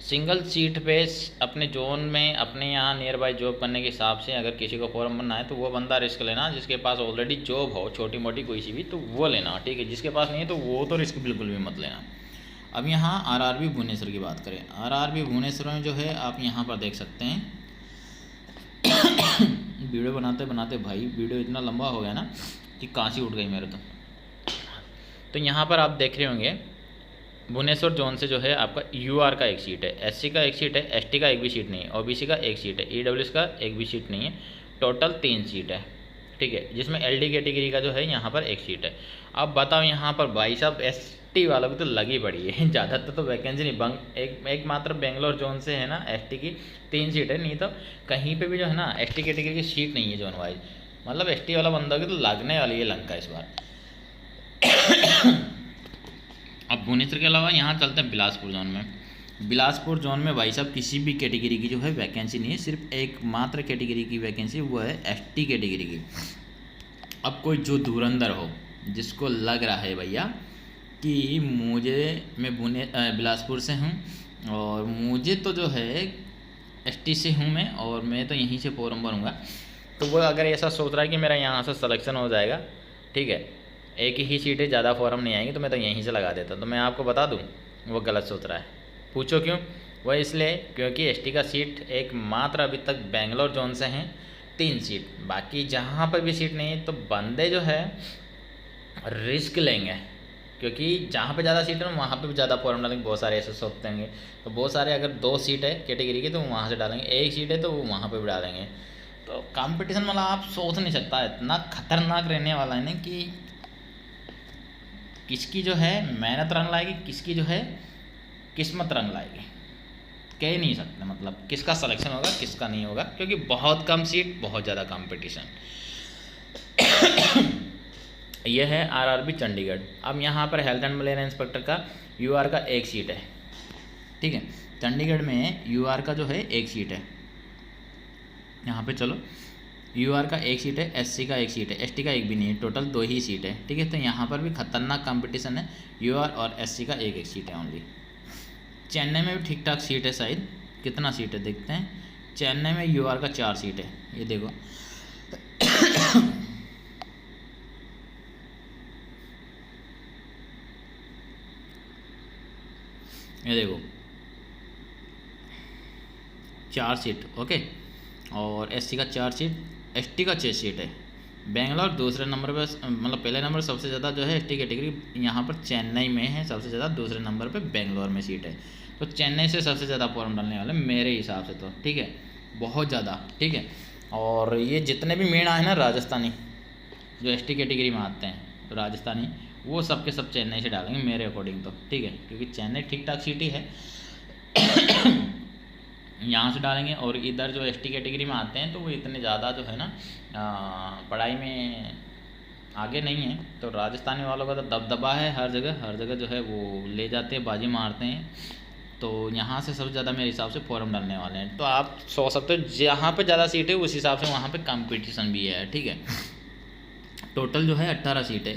Speaker 1: सिंगल सीट पे अपने जोन में अपने यहाँ नियर बाई जॉब करने के हिसाब से अगर किसी को फॉर्म बनना है तो वो बंदा रिस्क लेना जिसके पास ऑलरेडी जॉब हो छोटी मोटी कोई सी भी, तो वो लेना, ठीक है। जिसके पास नहीं है तो वो तो रिस्क बिल्कुल भी मत लेना। अब यहाँ RRB भुवनेश्वर की बात करें, RRB भुवनेश्वर में जो है आप यहाँ पर देख सकते हैं वीडियो बनाते बनाते भाई वीडियो इतना लंबा हो गया ना कि कांसी उठ गई मेरे तो यहाँ पर आप देख रहे होंगे भुवनेश्वर जोन से जो है आपका UR का एक सीट है, SC का एक सीट है, ST का एक भी सीट नहीं है, OBC का एक सीट है, EWS का एक भी सीट नहीं है, टोटल 3 सीट है, ठीक है। जिसमें LD कैटेगरी का जो है यहाँ पर एक सीट है। अब बताओ यहाँ पर भाई साहब ST वालों की तो लगी पड़ी है, ज़्यादातर तो वैकेंसी नहीं, एक मात्र बेंगलोर जोन से है ना ST की 3 सीट है, नहीं तो कहीं पे भी जो है ना ST कैटेगरी की सीट नहीं है जोन वाइज। मतलब ST वाला बंदा की तो लगने वाली है लंका इस बार। अब भुवनेश्वर के अलावा यहाँ चलते हैं बिलासपुर जोन में। बिलासपुर जोन में भाई साहब किसी भी कैटेगरी की जो है वैकेंसी नहीं है, सिर्फ एक मात्र कैटेगरी की वैकेंसी वो है ST कैटेगरी की। अब कोई जो धुरंधर हो जिसको लग रहा है भैया कि मैं बिलासपुर से हूँ और मुझे तो जो है ST से हूँ मैं और मैं तो यहीं से फॉर्म भरूँगा, तो वो अगर ऐसा सोच रहा है कि मेरा यहाँ से सिलेक्शन हो जाएगा, ठीक है, एक ही सीट है, ज़्यादा फॉर्म नहीं आएंगे तो मैं तो यहीं से लगा देता, तो मैं आपको बता दूं वो गलत सोच रहा है। पूछो क्यों? वह इसलिए क्योंकि ST का सीट एक मात्र अभी तक बेंगलोर जोन से हैं 3 सीट, बाकी जहाँ पर भी सीट नहीं है तो बंदे जो है रिस्क लेंगे, क्योंकि जहाँ पे ज़्यादा सीट है वहाँ पे भी ज़्यादा फॉर्म डालेंगे। बहुत सारे ऐसे सोचते होंगे, तो बहुत सारे अगर 2 सीट है कैटेगरी की तो वहाँ से डालेंगे, एक सीट है तो वो वहाँ पर भी डालेंगे। तो कंपटीशन मतलब आप सोच नहीं सकता, इतना खतरनाक रहने वाला है ना कि किसकी जो है मेहनत रंग लाएगी, किसकी जो है किस्मत रंग लाएगी, कह नहीं सकते मतलब किसका सिलेक्शन होगा किसका नहीं होगा, क्योंकि बहुत कम सीट, बहुत ज़्यादा कंपटीशन। यह है RRB चंडीगढ़। अब यहाँ पर हेल्थ एंड मलेरिया इंस्पेक्टर का UR का एक सीट है, ठीक है। चंडीगढ़ में UR का जो है एक सीट है, यहाँ पे चलो UR का एक सीट है, SC का एक सीट है, ST का एक भी नहीं है, टोटल 2 ही सीट है, ठीक है। तो यहाँ पर भी खतरनाक कंपटीशन है, UR और SC का एक सीट है ओनली। चेन्नई में भी ठीक ठाक सीट है, शायद कितना सीट है देखते हैं। चेन्नई में UR का 4 सीट है, ये देखो ये देखो 4 सीट, ओके। और SC का 4 सीट, ST का 6 सीट है। बेंगलोर दूसरे नंबर पर, मतलब पहले नंबर सबसे ज़्यादा जो है ST कैटेगरी यहाँ पर चेन्नई में है सबसे ज़्यादा, दूसरे नंबर पे बेंगलोर में सीट है। तो चेन्नई से सबसे ज़्यादा फॉर्म डालने वाले मेरे हिसाब से तो, ठीक है, बहुत ज़्यादा, ठीक है। और ये जितने भी मेन आए ना राजस्थानी जो ST कैटेगरी में आते हैं राजस्थानी, वो सब के सब चेन्नई से डालेंगे मेरे अकॉर्डिंग तो, ठीक है, क्योंकि चेन्नई ठीक ठाक सिटी है यहाँ से डालेंगे। और इधर जो ST कैटेगरी में आते हैं तो वो इतने ज़्यादा जो है ना पढ़ाई में आगे नहीं है, तो राजस्थानी वालों का तो दबदबा है हर जगह जो है वो ले जाते हैं, बाजी मारते हैं। तो यहाँ से सबसे ज़्यादा मेरे हिसाब से फॉर्म डालने वाले हैं। तो आप सोच सकते हो जहाँ पे ज़्यादा सीट है उस हिसाब से वहाँ पे कंपटीशन भी है, ठीक है। टोटल जो है 18 सीट है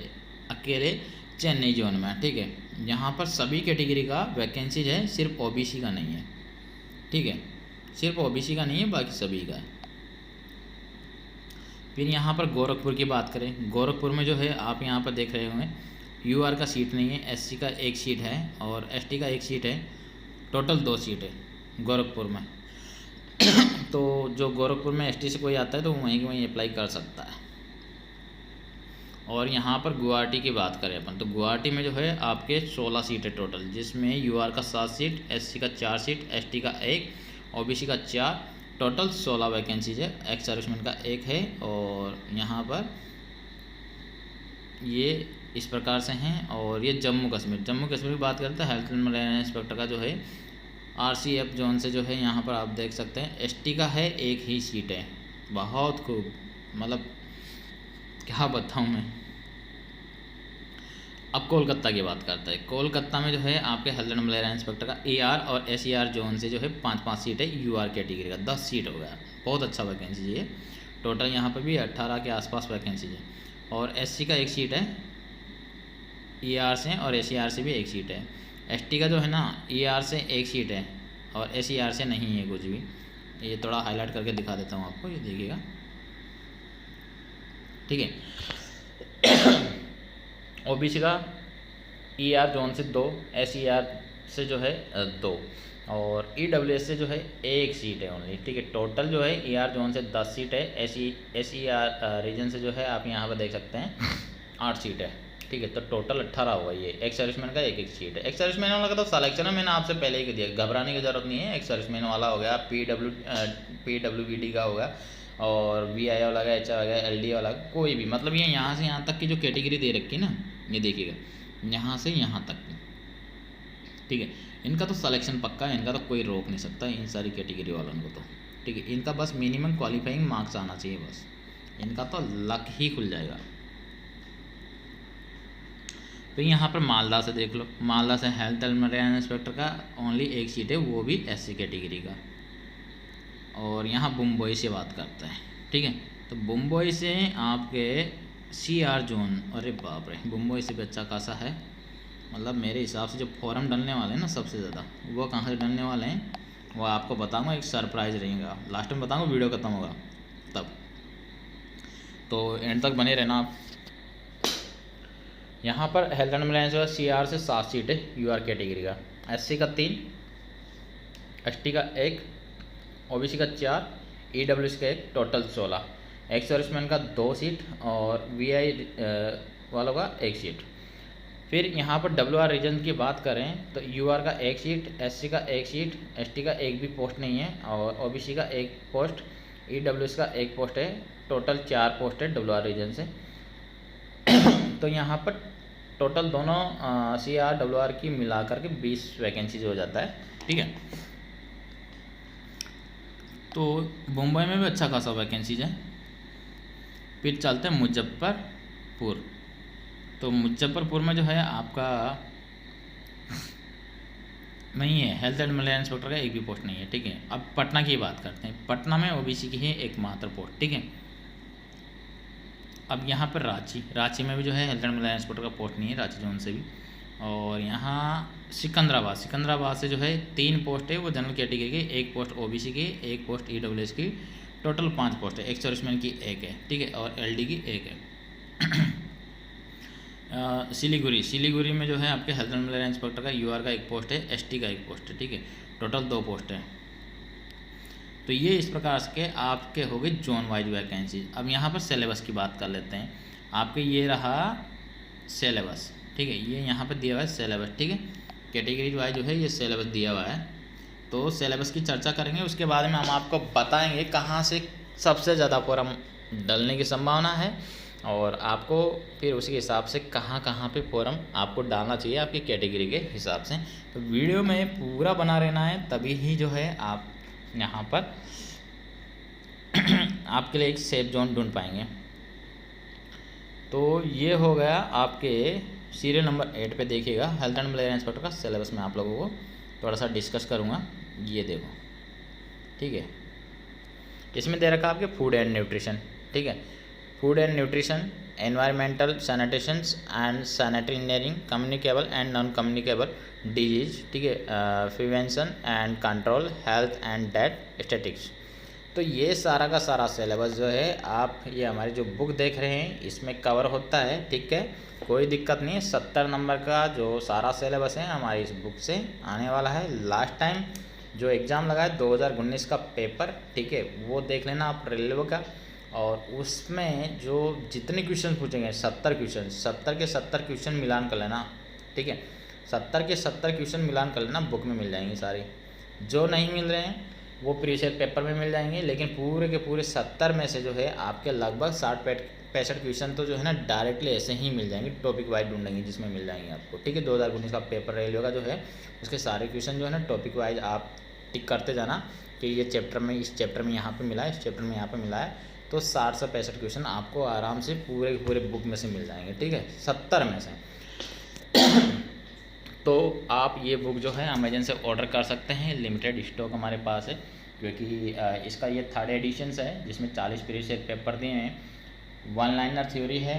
Speaker 1: अकेले चेन्नई जोन में, ठीक है। यहाँ पर सभी कैटेगरी का वैकेंसीज है, सिर्फ OBC का नहीं है, ठीक है, सिर्फ OBC का नहीं है, बाकी सभी का है। फिर यहाँ पर गोरखपुर की बात करें, गोरखपुर में जो है आप यहाँ पर देख रहे होंगे यूआर का सीट नहीं है, एससी का एक सीट है और एसटी का एक सीट है, टोटल 2 सीट है गोरखपुर में। तो जो गोरखपुर में एसटी से कोई आता है तो वहीं के वहीं अप्लाई कर सकता है। और यहाँ पर गुवाहाटी की बात करें अपन तो गुवाहाटी में जो है आपके 16 सीट है टोटल, जिसमें यूआर का 7 सीट, एससी का 4 सीट, एसटी का 1, ओबीसी का 4, टोटल 16 वैकेंसीज है। एक्स सर्विसमैन का 1 है। और यहाँ पर ये इस प्रकार से हैं। और ये जम्मू कश्मीर की बात करते हैं, हेल्थ एंड मलेरिया इंस्पेक्टर का जो है आरसीएफ जोन से जो है यहाँ पर आप देख सकते हैं एसटी का है 1 ही सीट है। बहुत खूब, मतलब क्या बताऊँ मैं। अब कोलकाता की बात करते हैं। कोलकाता में जो है आपके हेल्थ एंड मलेरिया इंस्पेक्टर का एआर और एसईआर जोन से जो है 5-5 सीट है। यूआर कैटेगरी का 10 सीट हो गया, बहुत अच्छा वैकेंसी है। टोटल यहाँ पर भी 18 के आसपास वैकेंसी है। और एससी का 1 सीट है ईआर से, और एसईआर से भी 1 सीट है। एसटी का जो है ना ईआर से 1 सीट है और एसईआर से नहीं है कुछ भी। ये थोड़ा हाईलाइट करके दिखा देता हूँ आपको, ये देखिएगा, ठीक है। ओबीसी का ईआर जोन से 2, एसईआर से जो है 2, और ईडब्ल्यूएस से जो है 1 सीट है ओनली, ठीक है। टोटल जो है ईआर जोन से 10 सीट है। एसईआर रीजन से जो है आप यहाँ पर देख सकते हैं 8 सीट है, ठीक है। तो टोटल 18 होगा। ये एक्स सर्विसमैन का 1-1 सीट है। एक्स सर्विसमैन वाला का तो सिलेक्शन है, मैंने आपसे पहले ही दिया, घबराने की जरूरत नहीं है। एक्स सर्विसमैन वाला हो गया, पीडब्ल्यूबीडी का होगा, और वीआई वाला का, एचआर वाला, एलडी वाला, कोई भी, मतलब ये यहाँ से यहाँ तक की जो कैटेगरी दे रखी है ना, ये देखिएगा, यहाँ से यहाँ तक की, ठीक है। इनका तो सिलेक्शन पक्का है, इनका तो कोई रोक नहीं सकता इन सारी कैटेगरी वालों को तो, ठीक है। इनका बस मिनिमम क्वालिफाइंग मार्क्स आना चाहिए, बस इनका तो लक ही खुल जाएगा। तो यहाँ पर मालदा से देख लो, मालदा से हेल्थ एंड मलेरिया इंस्पेक्टर का ओनली 1 सीट है, वो भी एससी कैटेगरी का। और यहाँ मुंबई से बात करते हैं, ठीक है। तो मुंबई से आपके सीआर जोन, अरे बाप रे, मुंबई से भी अच्छा खासा है। मतलब मेरे हिसाब से जो फॉर्म डलने वाले हैं ना सबसे ज़्यादा, वो कहाँ से डलने वाले हैं वो आपको बताऊँगा, एक सरप्राइज़ रहेगा, लास्ट में बताऊँगा, वीडियो खत्म होगा तब, तो एंड तक बने रहना आप। यहाँ पर हेल्थ एंड मलेरिया सीआर से 7 सीट है यूआर कैटेगरी का, एससी का 3, एसटी का 1, ओबीसी का 4, ईडब्ल्यूएस का 1, टोटल 16। एक्स सर्विसमैन का 2 सीट और वीआई वालों का 1 सीट। फिर यहाँ पर डब्ल्यूआर रीजन की बात करें तो यूआर का 1 सीट, एससी का 1 सीट, एसटी का 1 भी पोस्ट नहीं है, और ओबीसी का 1 पोस्ट, ईडब्ल्यूएस का 1 पोस्ट है। टोटल 4 पोस्ट है डब्ल्यूआर रीजन से। तो यहाँ पर टोटल दोनों सीआर डब्ल्यूआर की मिलाकर के 20 वैकेंसीज हो जाता है, ठीक है। तो मुंबई में भी अच्छा खासा वैकेंसीज है। फिर चलते हैं मुजफ्फरपुर। तो मुजफ्फरपुर में जो है आपका नहीं है, हेल्थ एंड मलेरिया इंस्पेक्टर का 1 भी पोस्ट नहीं है, ठीक है। अब पटना की बात करते हैं। पटना में ओबीसी की है एकमात्र पोस्ट, ठीक है। अब यहाँ पर रांची में भी जो है हेल्थ एंड मलेरिया इंस्पेक्टर का पोस्ट नहीं है, रांची जोन से भी। और यहाँ सिकंदराबाद से जो है 3 पोस्ट है, वो जनरल कैटेगरी की, 1 पोस्ट ओबीसी की, 1 पोस्ट ईडब्ल्यूएस की, टोटल 5 पोस्ट है। एक्स सर्विसमैन की 1 है, ठीक है, और एलडी की 1 है। सिलीगुड़ी में जो है आपके हेल्थ एंड मलेरिया इंस्पेक्टर का यूआर का 1 पोस्ट है, एसटी का 1 पोस्ट है, ठीक है। टोटल 2 पोस्ट है। तो ये इस प्रकार के आपके हो गए जोन वाइज वैकेंसी। अब यहाँ पर सिलेबस की बात कर लेते हैं। आपके ये रहा सिलेबस, ठीक है, ये यहाँ पर दिया हुआ है सिलेबस, ठीक है। कैटेगरी वाइज जो है ये सिलेबस दिया हुआ है। तो सिलेबस की चर्चा करेंगे, उसके बाद में हम आपको बताएंगे कहाँ से सबसे ज़्यादा फॉर्म डलने की संभावना है, और आपको फिर उसी हिसाब से कहाँ कहाँ पे फॉर्म आपको डालना चाहिए आपकी कैटेगरी के हिसाब से। तो वीडियो में पूरा बना रहना है, तभी ही जो है आप यहाँ पर आपके लिए एक सेफ जोन ढूंढ पाएंगे। तो ये हो गया आपके सीरियल नंबर 8 पे देखिएगा, हेल्थ एंड मलेरिया इंस्पेक्टर का सिलेबस में आप लोगों को थोड़ा सा डिस्कस करूँगा। ये देखो, ठीक है, इसमें दे रखा आपके फूड एंड न्यूट्रिशन, ठीक है। Food and nutrition, environmental sanitations and sanitary engineering, communicable and non communicable disease, ठीक है, prevention and control, health and death statistics. तो ये सारा का सारा सिलेबस जो है आप ये हमारी जो बुक देख रहे हैं इसमें कवर होता है, ठीक है, कोई दिक्कत नहीं है। 70 नंबर का जो सारा सिलेबस है हमारी इस बुक से आने वाला है। लास्ट टाइम जो एग्ज़ाम लगा है 2019 का पेपर, ठीक है, वो देख लेना आप रेलवे का, और उसमें जो जितने क्वेश्चन पूछेंगे 70 क्वेश्चन, 70 के 70 क्वेश्चन मिलान कर लेना, ठीक है, 70 के 70 क्वेश्चन मिलान कर लेना, बुक में मिल जाएंगे सारी। जो नहीं मिल रहे हैं वो प्रीवियस ईयर पेपर में मिल जाएंगे, लेकिन पूरे के पूरे 70 में से जो है आपके लगभग 60-65 क्वेश्चन तो जो है ना डायरेक्टली ऐसे ही मिल जाएंगे, टॉपिक वाइज ढूंढेंगे जिसमें मिल जाएंगे आपको, ठीक है। 2019 का पेपर रेलवे का जो है उसके सारे क्वेश्चन जो है ना टॉपिक वाइज आप टिक करते जाना कि ये चैप्टर में, इस चैप्टर में यहाँ पे मिला है, इस चैप्टर में यहाँ पे मिला है, तो 60 से 65 क्वेश्चन आपको आराम से पूरे के पूरे बुक में से मिल जाएंगे, ठीक है, 70 में से। तो आप ये बुक जो है अमेजन से ऑर्डर कर सकते हैं, लिमिटेड स्टॉक हमारे पास है, क्योंकि इसका ये 3rd एडिशंस है जिसमें 40 प्रीवियस ईयर पेपर दिए हैं, 1 लाइनर थ्योरी है,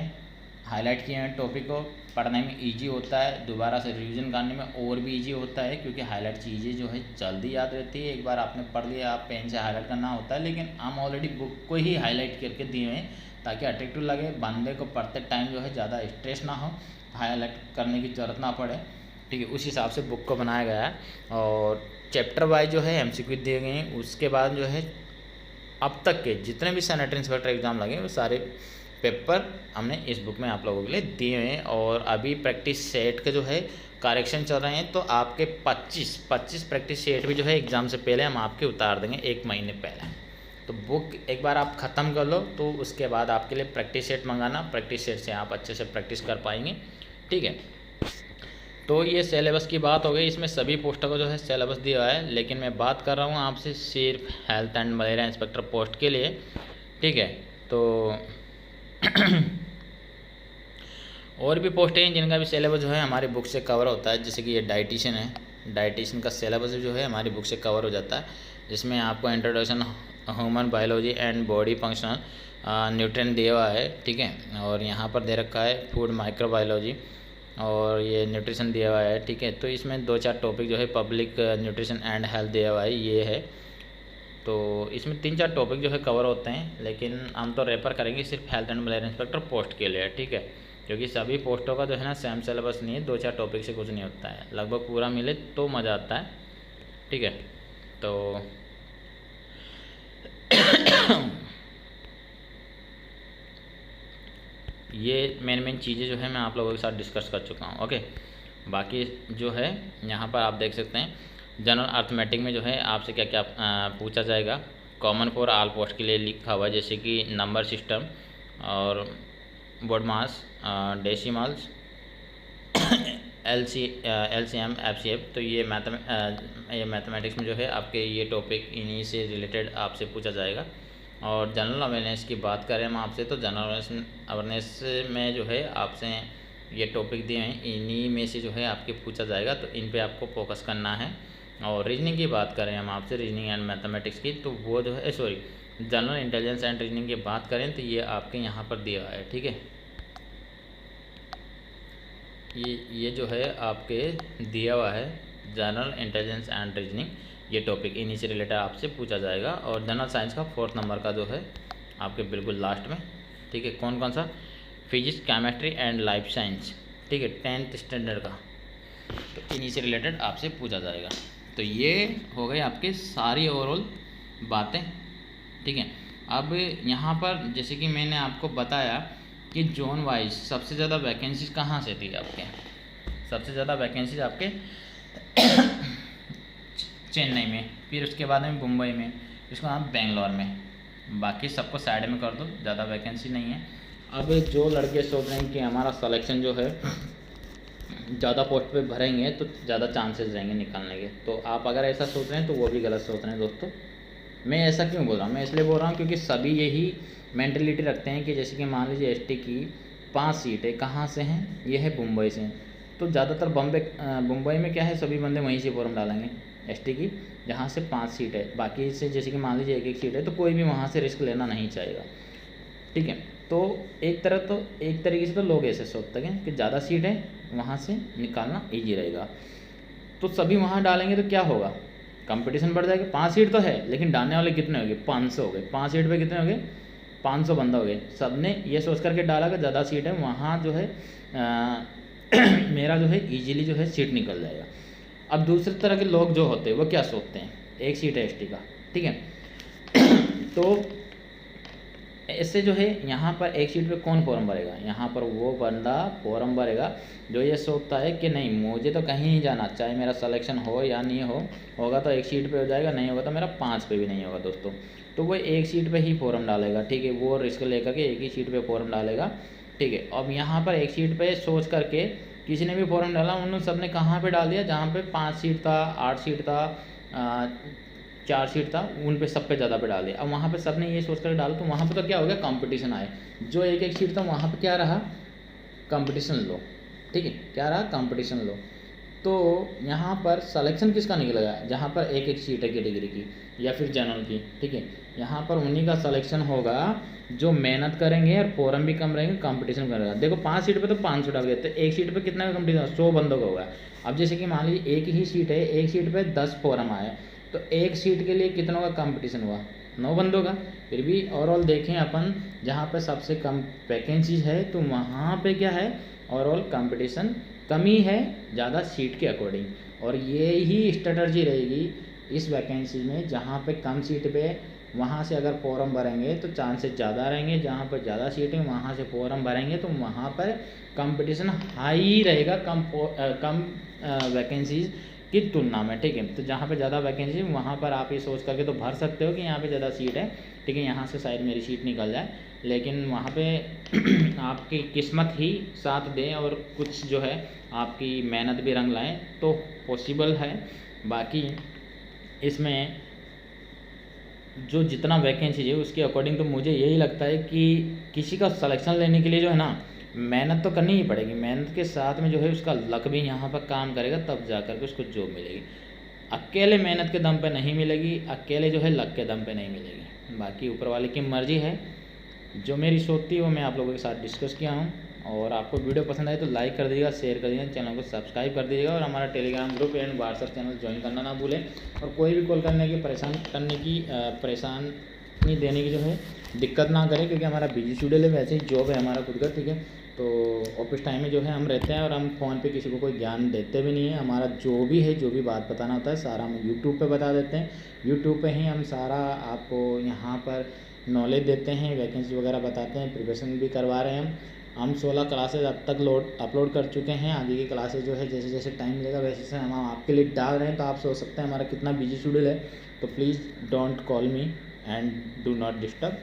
Speaker 1: हाईलाइट किए हैं टॉपिक को, पढ़ने में इजी होता है, दोबारा से रिवीजन करने में और भी इजी होता है, क्योंकि हाईलाइट चीज़ें जो है जल्दी याद रहती है, एक बार आपने पढ़ लिया आप पेन से हाईलाइट करना होता है, लेकिन हम ऑलरेडी बुक को ही हाईलाइट करके दिए हैं ताकि अट्रैक्टिव लगे, बंदे को पढ़ते टाइम जो है ज़्यादा स्ट्रेस ना हो, हाईलाइट करने की ज़रूरत ना पड़े, ठीक है, उस हिसाब से बुक को बनाया गया है। और चैप्टर वाइज जो है MCQ दिए गए हैं। उसके बाद जो है अब तक के जितने भी सैनिटरी इंस्पेक्टर एग्ज़ाम लगे वो सारे पेपर हमने इस बुक में आप लोगों के लिए दिए हैं, और अभी प्रैक्टिस सेट के जो है करेक्शन चल रहे हैं, तो आपके 25 प्रैक्टिस सेट भी जो है एग्ज़ाम से पहले हम आपके उतार देंगे 1 महीने पहले। तो बुक एक बार आप ख़त्म कर लो तो उसके बाद आपके लिए प्रैक्टिस सेट मंगाना, प्रैक्टिस सेट से आप अच्छे से प्रैक्टिस कर पाएंगे, ठीक है। तो ये सिलेबस की बात हो गई, इसमें सभी पोस्टों का जो है सिलेबस दिया है, लेकिन मैं बात कर रहा हूँ आपसे सिर्फ health and malaria inspector post के लिए, ठीक है। तो और भी पोस्टें हैं जिनका भी सिलेबस जो है हमारी बुक से कवर होता है, जैसे कि ये डाइटिशियन है, डाइटिशियन का सिलेबस जो है हमारी बुक से कवर हो जाता है, जिसमें आपको introduction human biology and body functional nutrient दिया हुआ है, ठीक है, और यहाँ पर दे रखा है फूड माइक्रोबायोलॉजी और ये न्यूट्रिशन दिया हुआ है, ठीक है। तो इसमें 2-4 टॉपिक जो है पब्लिक न्यूट्रिशन एंड हेल्थ दिया हुआ है, ये है। तो इसमें 3-4 टॉपिक जो है कवर होते हैं, लेकिन हम तो रेफर करेंगे सिर्फ health and malaria inspector post के लिए, ठीक है, क्योंकि सभी पोस्टों का जो है ना सेम सिलेबस नहीं है, 2-4 टॉपिक से कुछ नहीं होता है, लगभग पूरा मिले तो मज़ा आता है, ठीक है। तो ये मेन चीज़ें जो है मैं आप लोगों के साथ डिस्कस कर चुका हूँ, ओके। बाकी जो है यहाँ पर आप देख सकते हैं जनरल अर्थमेटिक में जो है आपसे क्या क्या पूछा जाएगा। कॉमन फॉर ऑल पोस्ट के लिए लिखा हुआ है, जैसे कि नंबर सिस्टम और बोर्ड मास, डेसिमल्स, LCM, FCF। तो ये मैथमेटिक्स में जो है आपके ये टॉपिक इन्हीं से रिलेटेड आपसे पूछा जाएगा। और जनरल अवेयरनेस की बात करें हम आपसे, तो जनरल अवेयरनेस में जो है आपसे ये टॉपिक दिए हैं, इन्हीं में से जो है आपके पूछा जाएगा, तो इन पे आपको फोकस करना है। और रीजनिंग की बात करें हम आपसे, रीजनिंग एंड मैथमेटिक्स की, तो वो जो है जनरल इंटेलिजेंस एंड रीजनिंग की बात करें तो ये आपके यहाँ पर दिया है, ठीक है। ये जो है आपके दिया हुआ है जनरल इंटेलिजेंस एंड रीजनिंग, ये टॉपिक इन्हीं से रिलेटेड आपसे पूछा जाएगा। और जनरल साइंस का 4th नंबर का जो है आपके बिल्कुल लास्ट में, ठीक है, कौन कौन सा, physics, chemistry and life science, ठीक है, 10th स्टैंडर्ड का, तो इन्हीं से रिलेटेड आपसे पूछा जाएगा। तो ये हो गए आपके सारी ओवरऑल बातें, ठीक है। अब यहाँ पर जैसे कि मैंने आपको बताया कि जोन वाइज सबसे ज़्यादा वैकेंसीज कहाँ से थी आपके, सबसे ज़्यादा वैकेंसीज आपके चेन्नई में, फिर उसके बाद में मुंबई में, उसके बाद बेंगलोर में, बाकी सबको साइड में कर दो, ज़्यादा वैकेंसी नहीं है। अब जो लड़के सोच रहे हैं कि हमारा सिलेक्शन जो है ज़्यादा पोस्ट पे भरेंगे तो ज़्यादा चांसेस रहेंगे निकालने के, तो आप अगर ऐसा सोच रहे हैं तो वो भी गलत सोच रहे हैं दोस्तों। मैं ऐसा क्यों बोल रहा हूँ, मैं इसलिए बोल रहा हूँ क्योंकि सभी यही मेंटलिटी रखते हैं कि जैसे कि मान लीजिए ST की 5 सीटें कहाँ से हैं, ये है मुंबई से, तो ज़्यादातर मुंबई में क्या है, सभी बंदे वहीं से फॉर्म डालेंगे ST की, जहाँ से 5 सीट है, बाकी से जैसे कि मान लीजिए 1-1 सीट है, तो कोई भी वहाँ से रिस्क लेना नहीं चाहेगा, ठीक है। तो एक तरीके से तो लोग ऐसे सोचते हैं कि ज़्यादा सीट है वहाँ से निकालना ईजी रहेगा, तो सभी वहाँ डालेंगे तो क्या होगा, कंपटीशन बढ़ जाएगा। 5 सीट तो है लेकिन डालने वाले कितने हो गए, 500 हो गए। 5 सीट पे कितने हो गए, 500 बंदा हो गए। सब ने ये सोच करके डाला कि ज़्यादा सीट है वहाँ जो है मेरा जो है ईजिली जो है सीट निकल जाएगा। अब दूसरी तरह के लोग जो होते हैं वो क्या सोचते हैं, एक सीट है एसटी का, ठीक है तो ऐसे जो है यहाँ पर एक सीट पे कौन फॉर्म भरेगा, यहाँ पर वो बंदा फॉर्म भरेगा जो ये सोचता है कि नहीं मुझे तो कहीं नहीं जाना, चाहे मेरा सिलेक्शन हो या नहीं हो, होगा तो एक सीट पे हो जाएगा, नहीं होगा तो मेरा 5 पे भी नहीं होगा दोस्तों। तो वो एक सीट पे ही फॉर्म डालेगा, ठीक है, वो रिस्क लेकर के एक ही सीट पे फॉर्म डालेगा, ठीक है। अब यहाँ पर एक सीट पे सोच करके किसी ने भी फॉर्म डाला, उन सब ने कहाँ पे डाल दिया, जहाँ पे 5 सीट था, 8 सीट था, 4 सीट था, उन पे सब पे ज़्यादा पे डाल दिया। अब वहाँ पे सब ने ये सोच कर डाला तो वहाँ पे तो क्या हो गया, कंपटीशन आए। जो एक एक सीट था वहाँ पे क्या रहा, कंपटीशन लो, ठीक है, क्या रहा, कंपटीशन लो। तो यहाँ पर सिलेक्शन किसका निकलेगा, जहाँ पर एक एक सीट है कैटेगरी की या फिर जनरल की, ठीक है, यहाँ पर उन्हीं का सिलेक्शन होगा जो मेहनत करेंगे और फॉर्म भी कम रहेंगे, कंपटीशन करेगा। देखो 5 सीट पे तो 500 डाल गए, तो एक सीट पे कितना का कंपटीशन, 100 बंदों का होगा। अब जैसे कि मान लीजिए एक ही सीट है, एक सीट पे 10 फॉर्म आए, तो एक सीट के लिए कितनों का कंपटीशन हुआ, 9 बंदों का। फिर भी ओवरऑल देखें अपन, जहाँ पे सबसे कम वैकेंसीज है तो वहाँ पे क्या है, ओवरऑल कंपटीशन कमी है ज़्यादा सीट के अकॉर्डिंग। और ये ही स्ट्रेटर्जी रहेगी इस वैकेंसी में, जहाँ पे कम सीट पे वहाँ से अगर फॉर्म भरेंगे तो चांसेस ज़्यादा रहेंगे, जहाँ पर ज़्यादा सीटें वहाँ से फॉर्म भरेंगे तो वहाँ पर कंपटीशन हाई रहेगा कम वैकेंसीज की तुलना में, ठीक है। तो जहाँ पे ज़्यादा वैकेंसी वहाँ पर आप ये सोच करके तो भर सकते हो कि यहाँ पे ज़्यादा सीट है, ठीक है, यहाँ से शायद मेरी सीट निकल जाए, लेकिन वहाँ पे आपकी किस्मत ही साथ दे और कुछ जो है आपकी मेहनत भी रंग लाए तो पॉसिबल है। बाकी इसमें जो जितना वैकेंसी है उसके अकॉर्डिंग तो मुझे यही लगता है कि किसी का सिलेक्शन लेने के लिए जो है ना मेहनत तो करनी ही पड़ेगी, मेहनत के साथ में जो है उसका लक भी यहाँ पर काम करेगा, तब जा कर के उसको जॉब मिलेगी। अकेले मेहनत के दम पे नहीं मिलेगी, अकेले जो है लक के दम पे नहीं मिलेगी। बाकी ऊपर वाले की मर्जी है, जो मेरी सोच थी वो मैं आप लोगों के साथ डिस्कस किया हूँ। और आपको वीडियो पसंद आए तो लाइक कर दीजिएगा, शेयर कर दीजिएगा, चैनल को सब्सक्राइब कर दीजिएगा और हमारा Telegram group and WhatsApp channel join करना ना भूलें। और कोई भी कॉल करने की परेशानी देने की जो है दिक्कत ना करें, क्योंकि हमारा बिजी शेड्यूल है, वैसे ही जॉब है हमारा खुद का, ठीक है। तो ऑफिस टाइम में जो है हम रहते हैं और हम फ़ोन पे किसी को कोई ज्ञान देते भी नहीं है। हमारा जो भी है, जो भी बात बताना होता है सारा हम यूट्यूब पे बता देते हैं। यूट्यूब पे ही हम सारा आपको यहाँ पर नॉलेज देते हैं, वैकेंसी वगैरह बताते हैं, प्रिपरेशन भी करवा रहे हैं हम 16 क्लासेज अब तक अपलोड कर चुके हैं। आगे की क्लासेज जो है जैसे जैसे टाइम मिलेगा वैसे वैसे हम आपके लिए डाल रहे हैं। तो आप सोच सकते हैं हमारा कितना बिजी शेड्यूल है। तो please don't call me and do not disturb,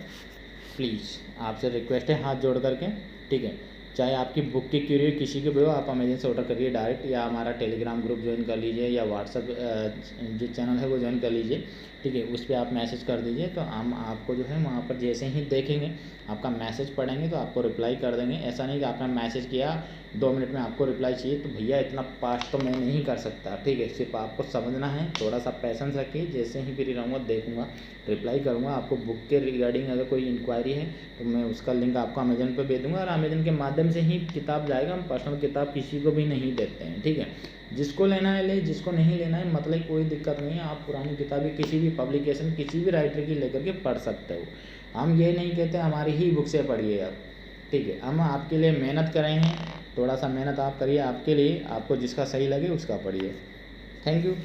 Speaker 1: please आपसे रिक्वेस्ट है हाथ जोड़ करके, ठीक है। चाहे आपकी बुक की क्यूरी किसी की भी हो, आप अमेजन से ऑर्डर करिए डायरेक्ट, या हमारा टेलीग्राम ग्रुप ज्वाइन कर लीजिए, या व्हाट्सअप जो चैनल है वो ज्वाइन कर लीजिए, ठीक है। उस पर आप मैसेज कर दीजिए, तो हम आपको जो है वहाँ पर जैसे ही देखेंगे आपका मैसेज पढ़ेंगे तो आपको रिप्लाई कर देंगे। ऐसा नहीं कि आपने मैसेज किया 2 मिनट में आपको रिप्लाई चाहिए, तो भैया इतना फास्ट तो मैं नहीं कर सकता, ठीक है। सिर्फ आपको समझना है, थोड़ा सा पैसेंस रखिए, जैसे ही फ्री रहूँगा देखूँगा, रिप्लाई करूँगा। आपको बुक के रिगार्डिंग अगर कोई इंक्वायरी है तो मैं उसका लिंक आपको अमेजन पे भेज दूँगा, और अमेजन के माध्यम से ही किताब जाएगा। हम पर्सनल किताब किसी को भी नहीं देते हैं, ठीक है। जिसको लेना है ले, जिसको नहीं लेना है मतलब कोई दिक्कत नहीं है। आप पुरानी किताबें किसी भी पब्लिकेशन किसी भी राइटर की लेकर के पढ़ सकते हो। हम ये नहीं कहते हमारी ही बुक से पढ़िए आप, ठीक है। हम आपके लिए मेहनत कर रहे हैं, थोड़ा सा मेहनत आप करिए आपके लिए, आपको जिसका सही लगे उसका पढ़िए। Thank you.